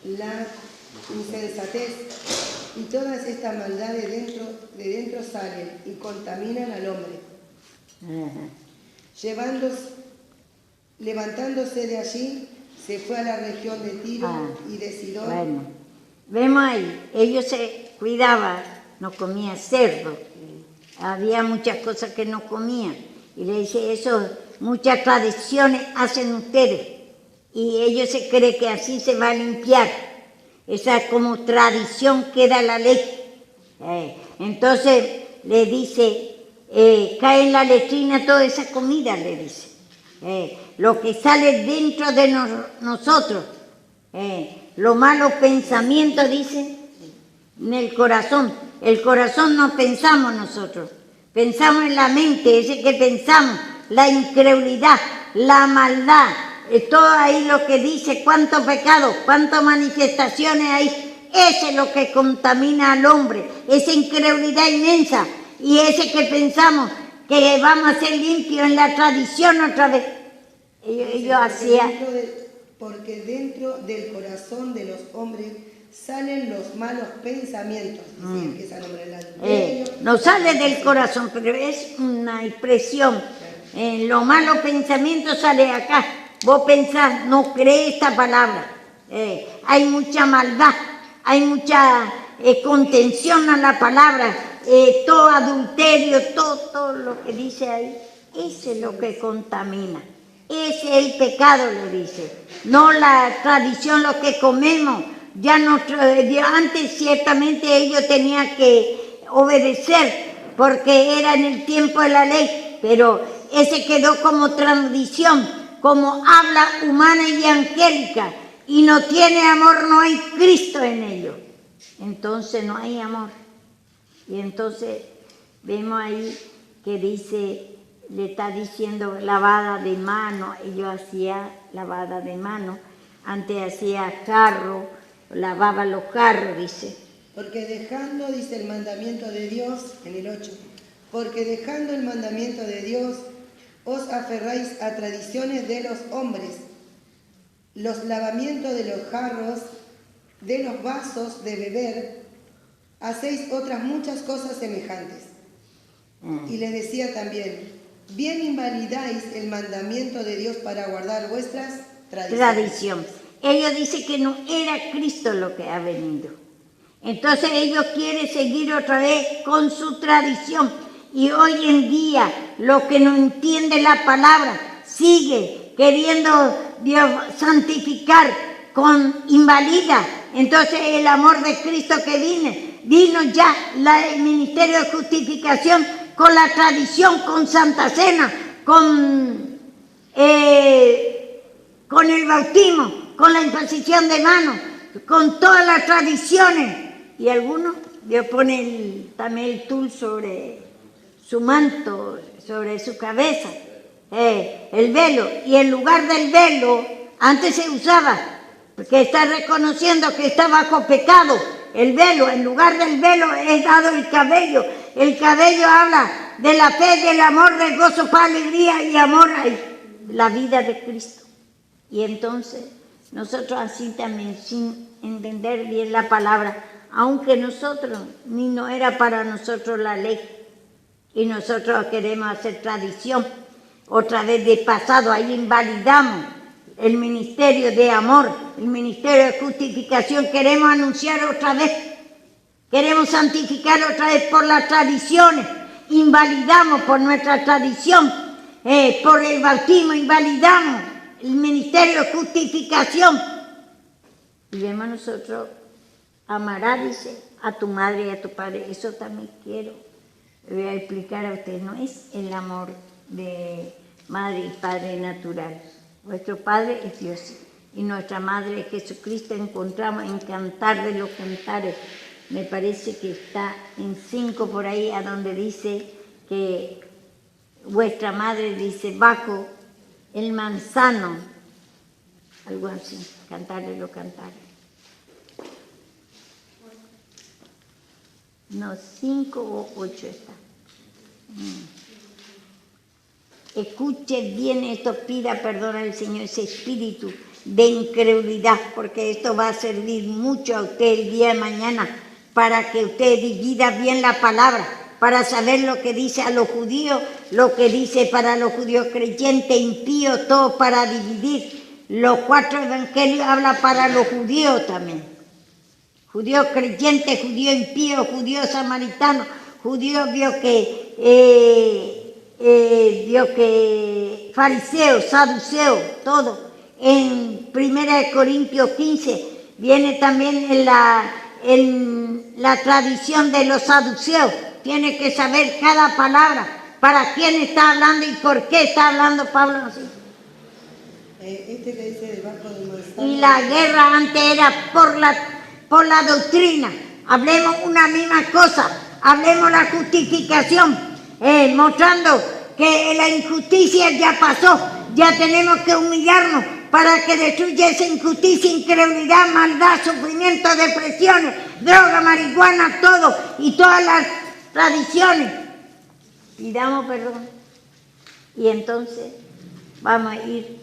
la insensatez, y todas estas maldades de dentro salen y contaminan al hombre. Levantándose de allí, se fue a la región de Tiro y de Sidón. Bueno, vemos ahí, ellos se cuidaban, no comían cerdo, había muchas cosas que no comían, y le dice, eso, muchas tradiciones hacen ustedes, y ellos se creen que así se va a limpiar. Esa como tradición queda la ley. Entonces le dice, cae en la letrina toda esa comida, le dice. Lo que sale dentro de nosotros, los malos pensamientos, dice, en el corazón. El corazón no pensamos nosotros, pensamos en la mente, ese que pensamos, la incredulidad, la maldad, todo ahí lo que dice, cuántos pecados, cuántas manifestaciones hay. Ese es lo que contamina al hombre, esa incredulidad inmensa, y ese que pensamos que vamos a ser limpios en la tradición otra vez. Ellos hacían... Porque dentro del corazón de los hombres salen los malos pensamientos. Empieza a nombrar el adulterio. No sale del corazón, pero es una expresión. Los malos pensamientos salen acá. Vos pensás, no crees esta palabra. Hay mucha maldad, hay mucha contención a la palabra, todo adulterio, todo lo que dice ahí. Ese es lo que contamina. Ese es el pecado, le dice. No la tradición, lo que comemos. Ya antes ciertamente ellos tenían que obedecer porque era en el tiempo de la ley, pero ese quedó como tradición, como habla humana y angélica, y no tiene amor, no hay Cristo en ellos. Entonces no hay amor. Y entonces vemos ahí que dice, le está diciendo lavada de mano. Ellos hacían lavada de mano, antes hacía carro, lavaba los carros, dice. Porque dejando, dice el mandamiento de Dios, en el 8, porque dejando el mandamiento de Dios, os aferráis a tradiciones de los hombres, los lavamientos de los jarros, de los vasos de beber, hacéis otras muchas cosas semejantes. Y le decía también, bien invalidáis el mandamiento de Dios para guardar vuestras tradiciones. Ellos dicen que no era Cristo lo que ha venido. Entonces ellos quieren seguir otra vez con su tradición. Y hoy en día, lo que no entiende la palabra, sigue queriendo Dios santificar con invalida. Entonces el amor de Cristo que vino ya el ministerio de justificación con la tradición, con Santa Cena, con el bautismo, con la imposición de manos, con todas las tradiciones. Y algunos, Dios pone también el tul sobre su manto, sobre su cabeza, el velo. Y en lugar del velo, antes se usaba, porque está reconociendo que está bajo pecado, el velo. En lugar del velo es dado el cabello. El cabello habla de la fe, del amor, del gozo, paz, alegría y amor a la vida de Cristo. Y entonces nosotros así también, sin entender bien la palabra, aunque nosotros, ni no era para nosotros la ley, y nosotros queremos hacer tradición, otra vez de pasado, ahí invalidamos el ministerio de amor, el ministerio de justificación, queremos anunciar otra vez, queremos santificar otra vez por las tradiciones, invalidamos por nuestra tradición, por el bautismo, invalidamos el ministerio de justificación. Y vemos nosotros, amará, dice, a tu madre y a tu padre. Eso también quiero, voy a explicar a ustedes, no es el amor de madre y padre natural. Vuestro padre es Dios y nuestra madre es Jesucristo. Encontramos en Cantar de los Cantares, me parece que está en 5 por ahí, a donde dice que vuestra madre, dice, bajo el manzano, algo así, Cantar de los Cantares. No, 5 o 8 está. Escuche bien esto, pida perdón al Señor, ese espíritu de incredulidad, porque esto va a servir mucho a usted el día de mañana, para que usted divida bien la palabra, para saber lo que dice a los judíos, lo que dice para los judíos creyentes, impíos, todo para dividir. Los 4 evangelios hablan para los judíos también. Judíos creyentes, judíos impíos, judíos samaritanos, judíos fariseos, saduceos, todo. En 1 Corintios 15 viene también en la tradición de los saduceos. Tiene que saber cada palabra, para quién está hablando y por qué está hablando Pablo así. Este que dice debajo del manzano. Y la guerra antes era por la doctrina. Hablemos una misma cosa, hablemos la justificación, mostrando que la injusticia ya pasó, ya tenemos que humillarnos para que destruya esa injusticia, incredulidad, maldad, sufrimiento, depresiones, droga, marihuana, todo y todas las tradiciones. Pidamos perdón y entonces vamos a ir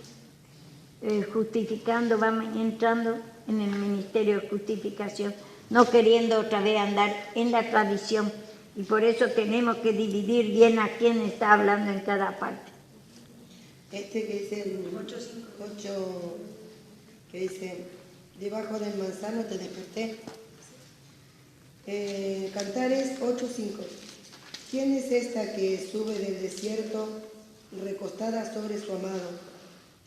justificando, vamos entrando en el ministerio de justificación, no queriendo otra vez andar en la tradición, y por eso tenemos que dividir bien a quién está hablando en cada parte. Este que dice el 8, que dice debajo del manzano te desperté. Cantares 8:5. ¿Quién es esta que sube del desierto recostada sobre su amado?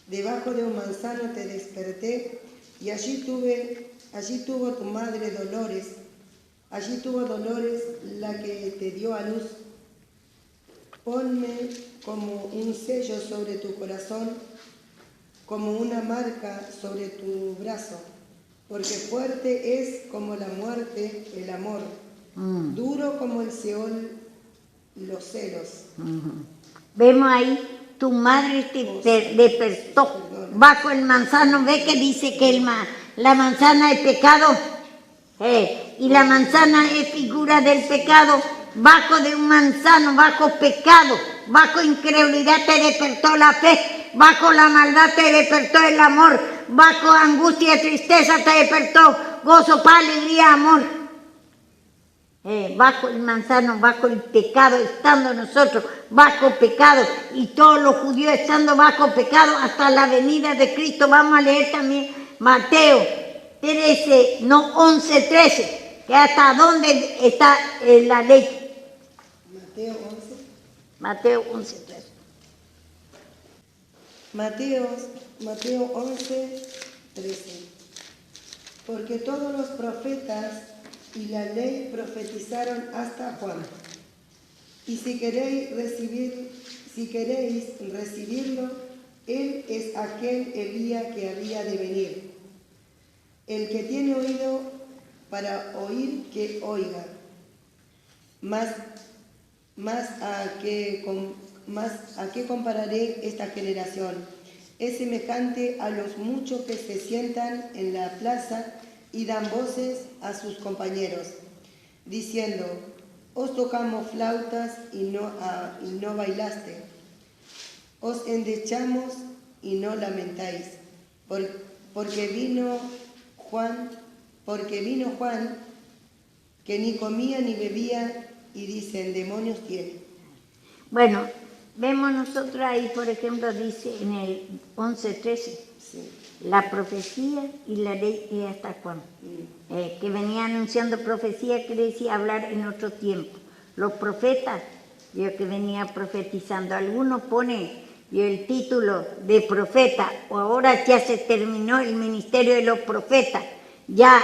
Debajo de un manzano te desperté y allí tuvo tu madre dolores. Allí tuvo dolores la que te dio a luz. Ponme como un sello sobre tu corazón, como una marca sobre tu brazo, porque fuerte es como la muerte el amor, duro como el Seol los celos. Vemos ahí, tu madre te despertó bajo el manzano. Ve que dice que la manzana es pecado, y la manzana es figura del pecado. Bajo de un manzano, bajo pecado, bajo incredulidad te despertó la fe, bajo la maldad te despertó el amor, bajo angustia y tristeza te despertó gozo, paz, alegría, amor. Bajo el manzano, bajo el pecado, estando nosotros bajo pecado, y todos los judíos estando bajo pecado hasta la venida de Cristo. Vamos a leer también Mateo 13, no 11:13, que hasta dónde está la ley. Mateo 11:13. Mateo 11:13. Porque todos los profetas y la ley profetizaron hasta Juan. Y si queréis recibirlo, él es aquel Elías que había de venir. El que tiene oído para oír, que oiga. Mas a qué compararé esta generación. Es semejante a los muchos que se sientan en la plaza y dan voces a sus compañeros, diciendo: os tocamos flautas y no bailaste, os endechamos y no lamentáis, porque vino Juan, que ni comía ni bebía, y dicen: demonios tiene. Bueno, vemos nosotros ahí, por ejemplo, dice en el 11:13, sí, la profecía y la ley es hasta Juan, que venía anunciando profecía, quiere decir hablar en otro tiempo. Los profetas, yo que venía profetizando, algunos ponen el título de profeta, o ahora ya se terminó el ministerio de los profetas, ya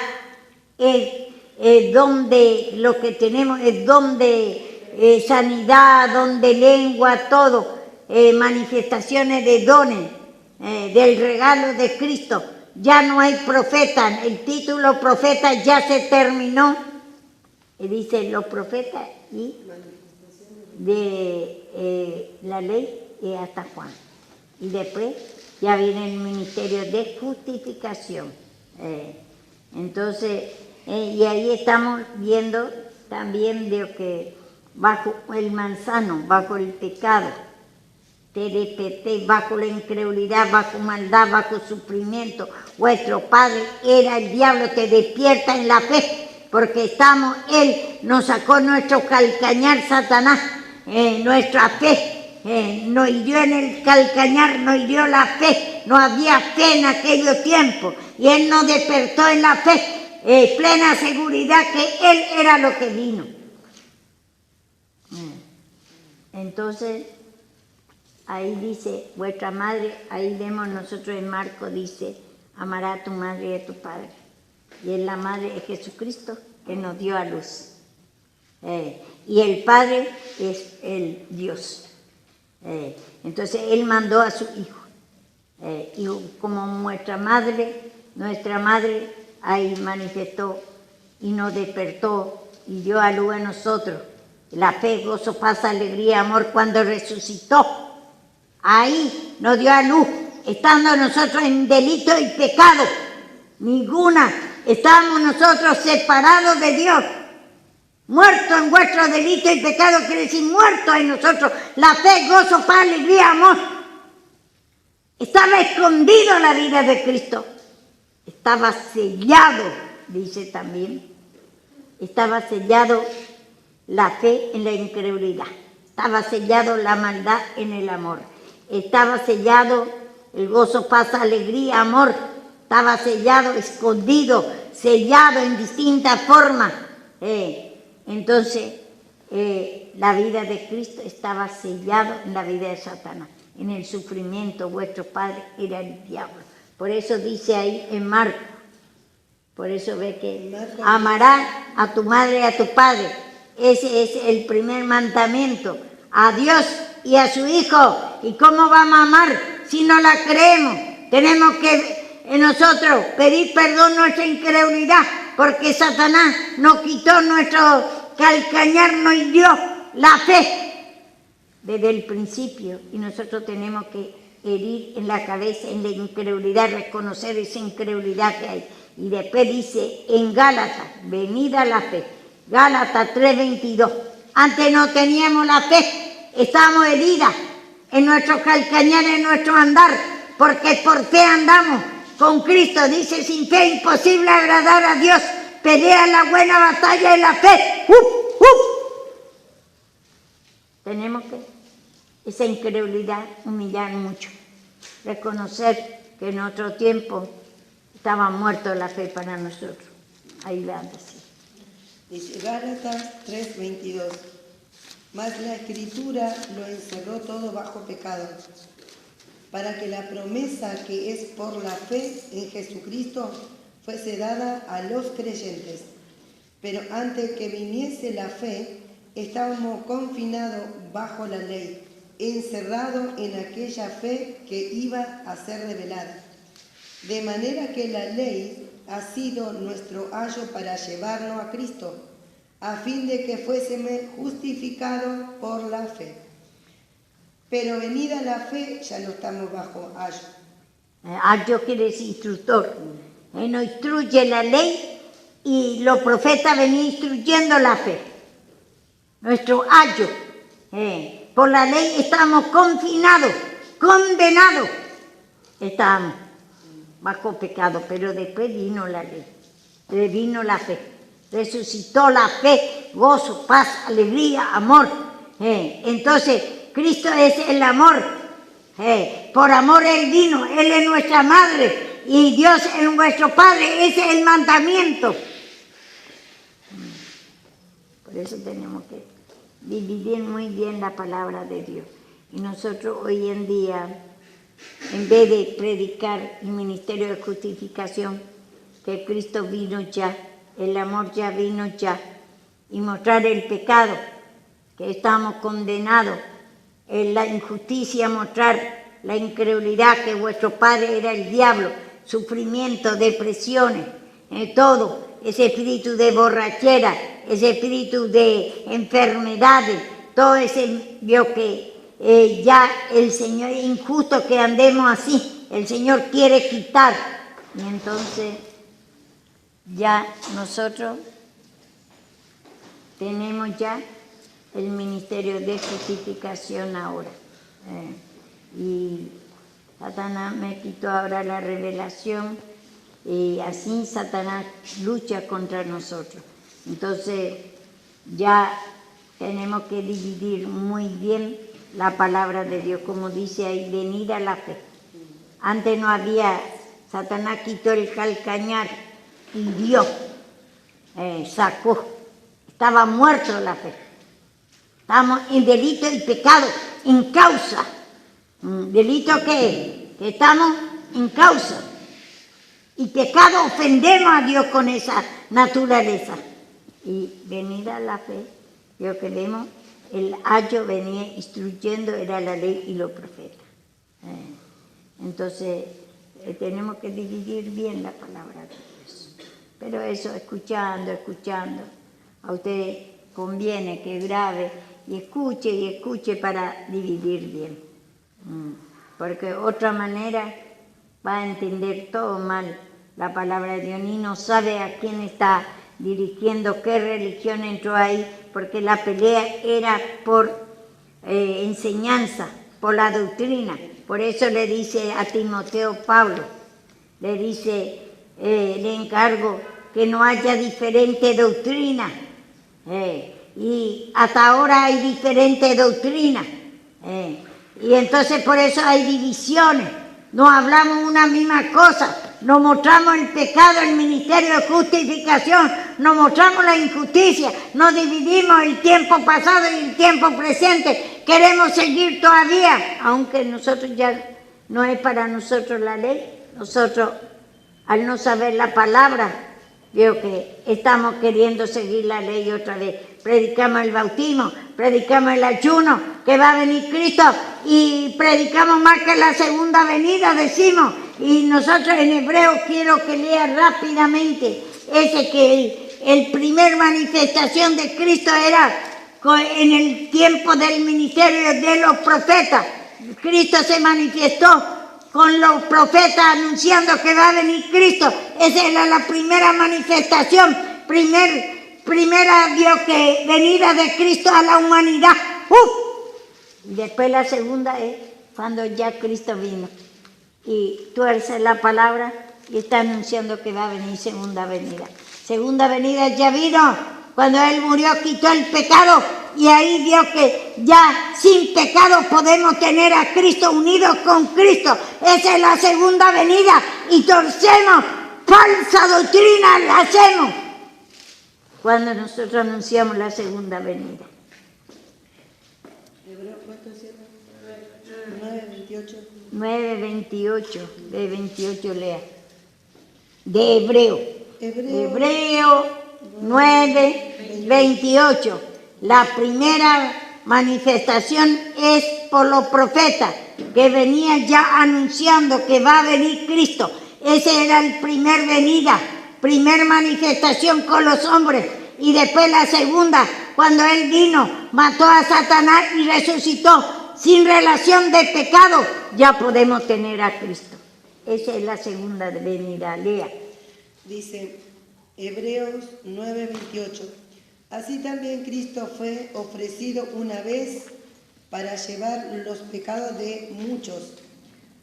es donde lo que tenemos es donde sanidad, donde lengua, todo, manifestaciones de dones, del regalo de Cristo. Ya no hay profeta, el título profeta ya se terminó. Y dice los profetas y de la ley hasta Juan. Y después ya viene el ministerio de justificación. Entonces, y ahí estamos viendo también de que bajo el manzano, bajo el pecado, te desperté, bajo la incredulidad, bajo maldad, bajo sufrimiento. Vuestro padre era el diablo, te despierta en la fe, porque estamos, él nos sacó nuestro calcañar, Satanás, nuestra fe, nos hirió en el calcañar, nos hirió la fe, no había fe en aquellos tiempos, y él nos despertó en la fe, plena seguridad que él era lo que vino. Entonces, ahí dice, vuestra madre, ahí vemos nosotros en Marcos, dice, amará a tu madre y a tu padre. Y es la madre de Jesucristo que nos dio a luz. Y el Padre es el Dios. Entonces Él mandó a su Hijo. Y como nuestra madre ahí manifestó y nos despertó y dio a luz a nosotros la fe, gozo, paz, alegría, amor cuando resucitó. Ahí nos dio a luz, estando nosotros en delito y pecado. Ninguna, estábamos nosotros separados de Dios. Muertos en vuestro delito y pecado, quiere decir muertos en nosotros. La fe, gozo, paz, alegría, amor. Estaba escondido la vida de Cristo. Estaba sellado, dice también. Estaba sellado la fe en la incredulidad. Estaba sellado la maldad en el amor. Estaba sellado el gozo, paz, alegría, amor. Estaba sellado, escondido, sellado en distintas formas. Entonces, la vida de Cristo estaba sellado en la vida de Satanás. En el sufrimiento, vuestro padre era el diablo. Por eso dice ahí en Marcos. Por eso ve que amarás a tu madre y a tu padre. Ese es el primer mandamiento. A Dios y a su Hijo. ¿Y cómo vamos a amar si no la creemos? Tenemos que nosotros pedir perdón nuestra incredulidad, porque Satanás nos quitó nuestro calcañar, nos dio la fe desde el principio, y nosotros tenemos que herir en la cabeza, en la incredulidad, reconocer esa incredulidad que hay. Y después dice en Gálatas, venida la fe, Gálatas 3:22. Antes no teníamos la fe, estábamos heridas en nuestros calcañares, en nuestro andar, porque por fe andamos con Cristo. Dice, sin fe es imposible agradar a Dios. Pelea la buena batalla de la fe. Tenemos que, esa incredulidad, humillar mucho. Reconocer que en otro tiempo estaba muerto la fe para nosotros. Ahí va a decir. Dice Gálatas 3:22. Mas la Escritura lo encerró todo bajo pecado, para que la promesa que es por la fe en Jesucristo fuese dada a los creyentes. Pero antes que viniese la fe, estábamos confinados bajo la ley, encerrados en aquella fe que iba a ser revelada. De manera que la ley ha sido nuestro ayo para llevarnos a Cristo, a fin de que fuésemos justificados por la fe. Pero venida la fe, ya no estamos bajo ayo. Ayo quiere decir instructor. Nos instruye la ley y los profetas venían instruyendo la fe. Nuestro ayo. Por la ley estamos confinados, condenados. Estábamos bajo pecado, pero después vino la ley, vino la fe. Resucitó la fe, gozo, paz, alegría, amor. Entonces, Cristo es el amor. Por amor Él vino, Él es nuestra madre y Dios es nuestro Padre. Ese es el mandamiento. Por eso tenemos que dividir muy bien la palabra de Dios. Y nosotros hoy en día, en vez de predicar el ministerio de justificación, que Cristo vino ya, el amor ya vino ya, y mostrar el pecado, que estamos condenados, en la injusticia, mostrar la incredulidad, que vuestro padre era el diablo, sufrimiento, depresiones, todo, ese espíritu de borrachera, ese espíritu de enfermedades, todo ese, vio que ya el Señor es injusto que andemos así, el Señor quiere quitar, y entonces ya nosotros tenemos ya el ministerio de justificación ahora. Y Satanás me quitó ahora la revelación y así Satanás lucha contra nosotros. Entonces ya tenemos que dividir muy bien la palabra de Dios, como dice ahí, venida la fe. Antes no había, Satanás quitó el calcañar y dio, sacó, estaba muerto la fe. Estamos en delito y pecado, en causa. ¿Delito qué es? Que estamos en causa. Y pecado, ofendemos a Dios con esa naturaleza. Y venida la fe, Lo que vemos, el ayo venía instruyendo, era la ley y los profetas. Entonces, tenemos que dividir bien la palabra de Dios. Pero eso, escuchando, a usted conviene que grabe y escuche para dividir bien. Porque de otra manera va a entender todo mal la palabra de Dios y no sabe a quién está dirigiendo, qué religión entró ahí, porque la pelea era por enseñanza, por la doctrina. Por eso le dice a Timoteo Pablo, le dice, le encargo que no haya diferente doctrina. Y hasta ahora hay diferente doctrina. Y entonces por eso hay divisiones. No hablamos una misma cosa. Nos mostramos el pecado, el ministerio de justificación. Nos mostramos la injusticia. Nos dividimos el tiempo pasado y el tiempo presente. Queremos seguir todavía, aunque nosotros ya no es para nosotros la ley. Nosotros, al no saber la palabra, veo que estamos queriendo seguir la ley otra vez. Predicamos el bautismo, predicamos el ayuno, que va a venir Cristo, y predicamos más que la segunda venida, decimos. Y nosotros en hebreo quiero que lea rápidamente ese que el primer manifestación de Cristo era en el tiempo del ministerio de los profetas. Cristo se manifestó con los profetas anunciando que va a venir Cristo. Esa era la primera manifestación, primera Dios que venida de Cristo a la humanidad. Y después la segunda es cuando ya Cristo vino y tuerce la palabra y está anunciando que va a venir segunda venida. Segunda venida ya vino, cuando Él murió quitó el pecado y ahí vio que ya sin pecado podemos tener a Cristo unidos con Cristo. Esa es la segunda venida y torcemos falsa doctrina, la hacemos cuando nosotros anunciamos la segunda venida. Hebreo, ¿cuánto cierra? 9:28. 9:28, de 28 lea. De Hebreo. Hebreo 9:28. La primera manifestación es por los profetas que venían ya anunciando que va a venir Cristo. Ese era el primer venida, primer manifestación con los hombres. Y después la segunda, cuando Él vino, mató a Satanás y resucitó. Sin relación de pecado, ya podemos tener a Cristo. Esa es la segunda venida. Lea. Dice Hebreos 9:28. Así también Cristo fue ofrecido una vez para llevar los pecados de muchos.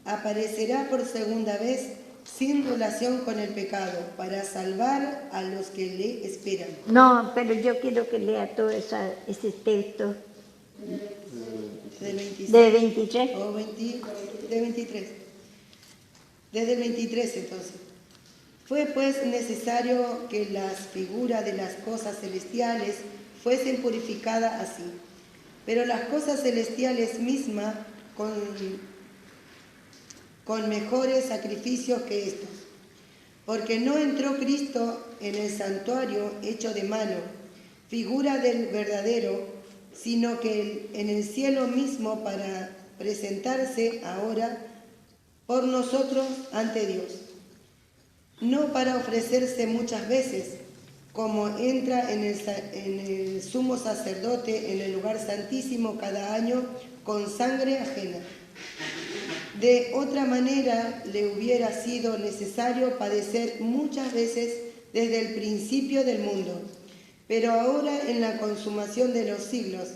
Aparecerá por segunda vez sin relación con el pecado, para salvar a los que le esperan. No, pero yo quiero que lea todo ese texto. Del 26. ¿De 23? O de 23. Desde el 23 entonces. Fue pues necesario que las figuras de las cosas celestiales fuesen purificadas así. Pero las cosas celestiales mismas con mejores sacrificios que estos. Porque no entró Cristo en el santuario hecho de mano, figura del verdadero, sino que en el cielo mismo para presentarse ahora por nosotros ante Dios. No para ofrecerse muchas veces, como entra en el sumo sacerdote en el lugar santísimo cada año con sangre ajena. De otra manera le hubiera sido necesario padecer muchas veces desde el principio del mundo. Pero ahora en la consumación de los siglos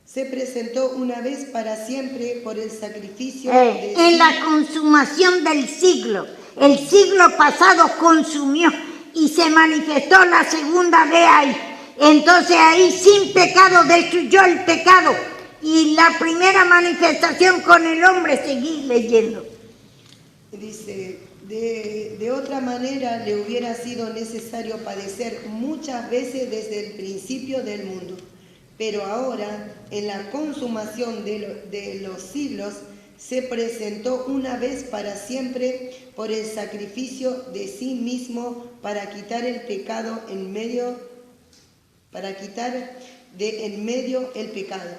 se presentó una vez para siempre por el sacrificio de en la consumación del siglo. El siglo pasado consumió y se manifestó la segunda vez ahí. Entonces ahí sin pecado destruyó el pecado. Y la primera manifestación con el hombre, seguí leyendo. Dice, de otra manera le hubiera sido necesario padecer muchas veces desde el principio del mundo. Pero ahora, en la consumación de los siglos, se presentó una vez para siempre por el sacrificio de sí mismo para quitar el pecado de en medio el pecado,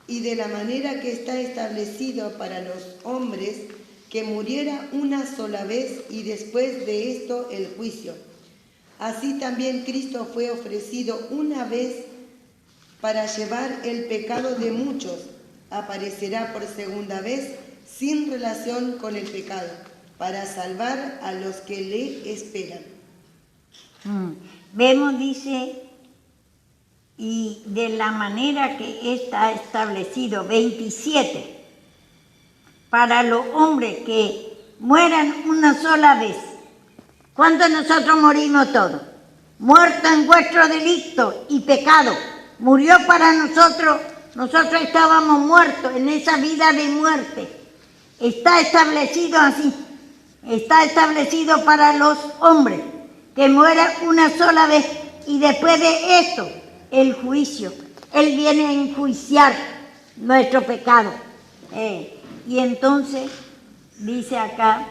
y de la manera que está establecido para los hombres, que muriera una sola vez y después de esto el juicio. Así también Cristo fue ofrecido una vez para llevar el pecado de muchos. Aparecerá por segunda vez sin relación con el pecado, para salvar a los que le esperan. Vemos, dice, y de la manera que está establecido, 27, para los hombres que mueran una sola vez. ¿Cuántos nosotros morimos todos? Muerto en vuestro delito y pecado. Murió para nosotros, nosotros estábamos muertos en esa vida de muerte. Está establecido así, está establecido para los hombres, que mueran una sola vez y después de esto, el juicio. Él viene a enjuiciar nuestro pecado. Y entonces, dice acá,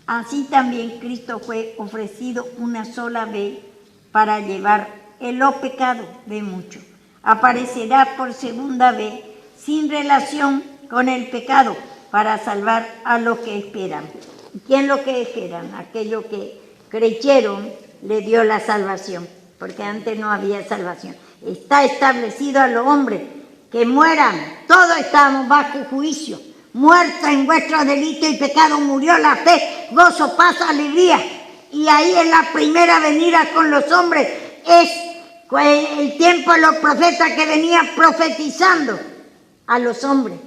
así también Cristo fue ofrecido una sola vez para llevar los pecados de muchos. Aparecerá por segunda vez sin relación con el pecado para salvar a los que esperan. ¿Y quién lo que esperan? Aquellos que creyeron le dio la salvación, porque antes no había salvación. Está establecido a los hombres que mueran, todos estamos bajo juicio. Muerta en vuestro delito y pecado murió la fe, gozo, paz, alegría. Y ahí en la primera venida con los hombres es el tiempo de los profetas que venían profetizando a los hombres.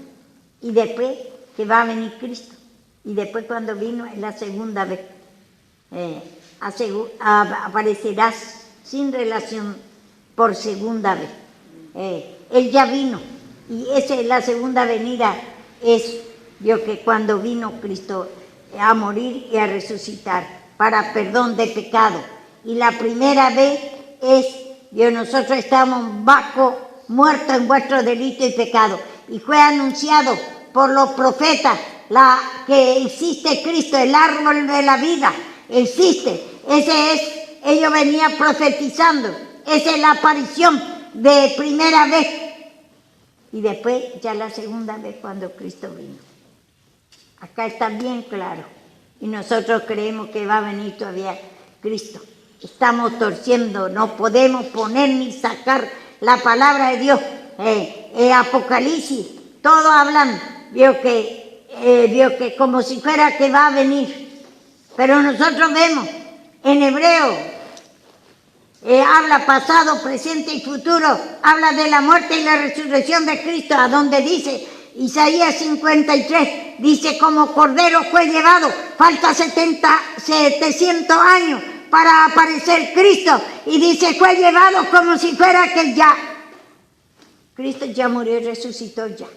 Y después que va a venir Cristo. Y después cuando vino en la segunda vez, aparecerás sin relación por segunda vez. Él ya vino. Y esa es la segunda venida. Es que cuando vino Cristo a morir y a resucitar para perdón de pecado. Y la primera vez es nosotros estamos muertos en vuestro delito y pecado. Y fue anunciado por los profetas que existe Cristo, el árbol de la vida. Existe. Ellos venían profetizando. Esa es la aparición de primera vez. Y después ya la segunda vez cuando Cristo vino. Acá está bien claro. Y nosotros creemos que va a venir todavía Cristo. Estamos torciendo, no podemos poner ni sacar la palabra de Dios. Apocalipsis, todos hablan, vio que como si fuera que va a venir. Pero nosotros vemos en hebreo. Habla pasado, presente y futuro, habla de la muerte y la resurrección de Cristo, a donde dice Isaías 53, dice como cordero fue llevado, falta 700 años para aparecer Cristo, y dice fue llevado como si fuera que ya, Cristo ya murió y resucitó ya.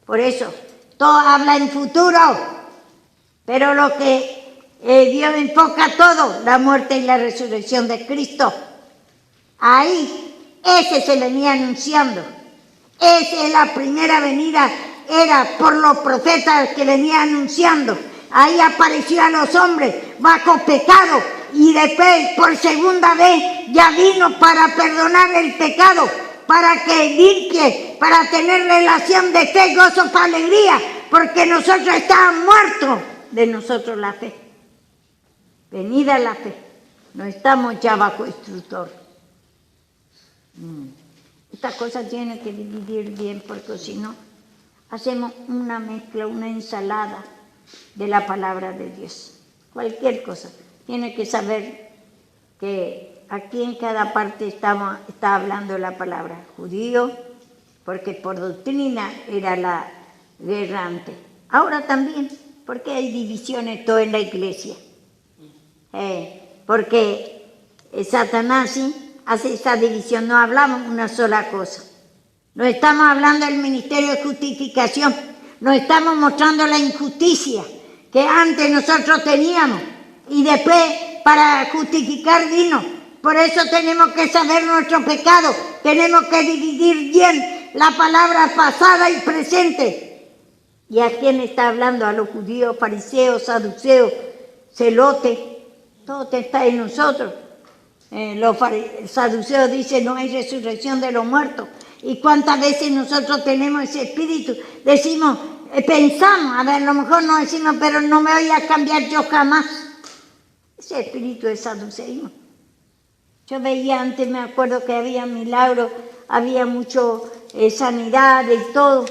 Por eso, todo habla en futuro, pero lo que Dios enfoca todo, la muerte y la resurrección de Cristo. Ahí, ese se venía anunciando. Esa es la primera venida, era por los profetas que venía anunciando. Ahí apareció a los hombres bajo pecado y después por segunda vez ya vino para perdonar el pecado, para que limpie, para tener relación de fe, gozo, alegría, porque nosotros estábamos muertos de nosotros la fe. Venida la fe, no estamos ya bajo instructor. Esta cosa tiene que dividir bien, porque si no, hacemos una mezcla, una ensalada de la palabra de Dios. Cualquier cosa. Tiene que saber que aquí en cada parte está hablando la palabra. Judío, porque por doctrina era la guerra antes. Ahora también, porque hay divisiones todo en la iglesia. Porque Satanás sí hace esa división, no hablamos una sola cosa. No estamos hablando del ministerio de justificación, no estamos mostrando la injusticia que antes nosotros teníamos y después para justificar vino. Por eso tenemos que saber nuestro pecado, tenemos que dividir bien la palabra pasada y presente. ¿Y a quién está hablando? A los judíos, fariseos, saduceos, celotes, todo está en nosotros. Los saduceos dicen no hay resurrección de los muertos. ¿Y cuántas veces nosotros tenemos ese espíritu? Decimos, pensamos, a ver, a lo mejor no decimos, pero no me voy a cambiar yo jamás. Ese espíritu de saduceísmo. Yo veía antes, me acuerdo que había milagros, había mucho sanidad y todo.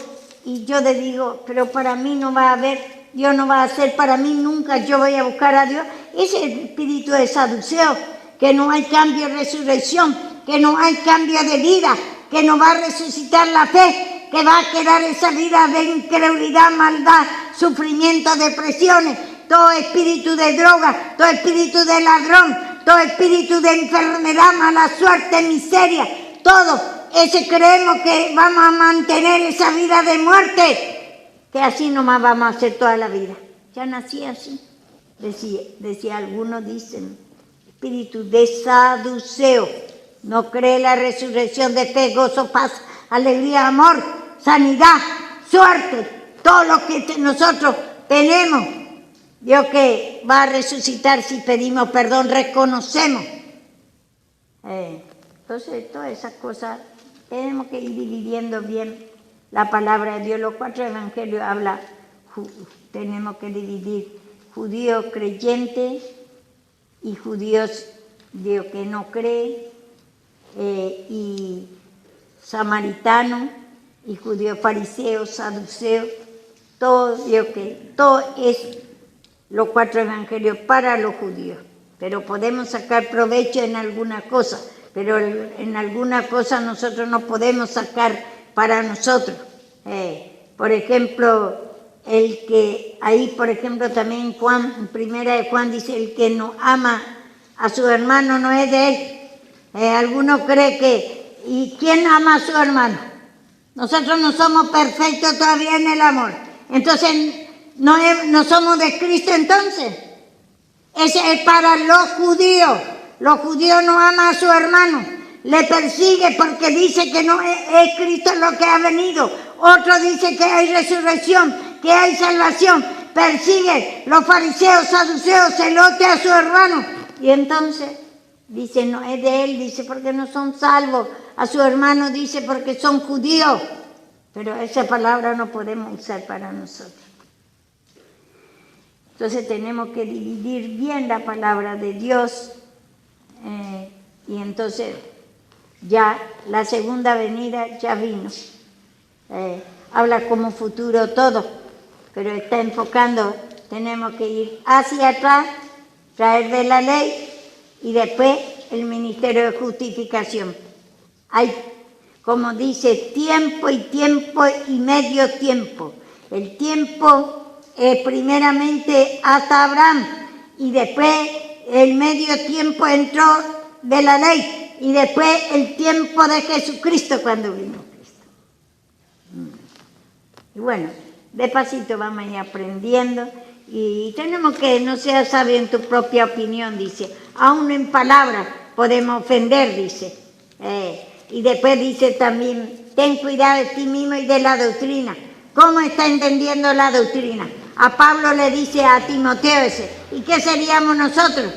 Y yo le digo, pero para mí no va a haber, Dios no va a hacer para mí nunca, yo voy a buscar a Dios. Ese es el espíritu de saduceo, que no hay cambio de resurrección, que no hay cambio de vida, que no va a resucitar la fe, que va a quedar esa vida de incredulidad, maldad, sufrimiento, depresiones, todo espíritu de droga, todo espíritu de ladrón, todo espíritu de enfermedad, mala suerte, miseria, todo. Ese creemos que vamos a mantener esa vida de muerte, que así nomás vamos a hacer toda la vida. Ya nací así, decía algunos dicen, espíritu de saduceo, no cree la resurrección de fe, gozo, paz, alegría, amor, sanidad, suerte, todo lo que nosotros tenemos, Dios que va a resucitar si pedimos perdón, reconocemos. Entonces todas esas cosas tenemos que ir dividiendo bien la palabra de Dios. Los 4 evangelios habla, tenemos que dividir judíos creyentes y judíos Dios que no cree, y samaritanos y judíos fariseos, saduceos, todo Dios que todo es los 4 evangelios para los judíos, pero podemos sacar provecho en alguna cosa, pero en alguna cosa nosotros no podemos sacar para nosotros. Por ejemplo, el que ahí, por ejemplo, también Juan, en primera de Juan dice, el que no ama a su hermano no es de él. Algunos creen que, ¿y quién ama a su hermano? Nosotros no somos perfectos todavía en el amor. Entonces, no somos de Cristo entonces. Ese es para los judíos. Los judíos no aman a su hermano. Le persigue porque dice que no es Cristo lo que ha venido. Otro dice que hay resurrección, que hay salvación. Persigue los fariseos, saduceos, celote a su hermano. Y entonces dice, no es de él, dice, porque no son salvos. A su hermano dice, porque son judíos. Pero esa palabra no podemos usar para nosotros. Entonces tenemos que dividir bien la palabra de Dios. Y entonces ya la segunda venida ya vino. Habla como futuro todo, pero está enfocando, tenemos que ir hacia atrás, traer de la ley y después el ministerio de justificación. Hay, como dice, tiempo y medio tiempo. El tiempo primeramente hasta Abraham y después el medio tiempo entró de la ley y después el tiempo de Jesucristo cuando vino Cristo. Y bueno, despacito vamos a ir aprendiendo y tenemos que, no seas sabio en tu propia opinión, dice, aún en palabras podemos ofender, dice. Y después dice también, ten cuidado de ti mismo y de la doctrina. ¿Cómo está entendiendo la doctrina? A Pablo le dice a Timoteo ese, ¿y qué seríamos nosotros?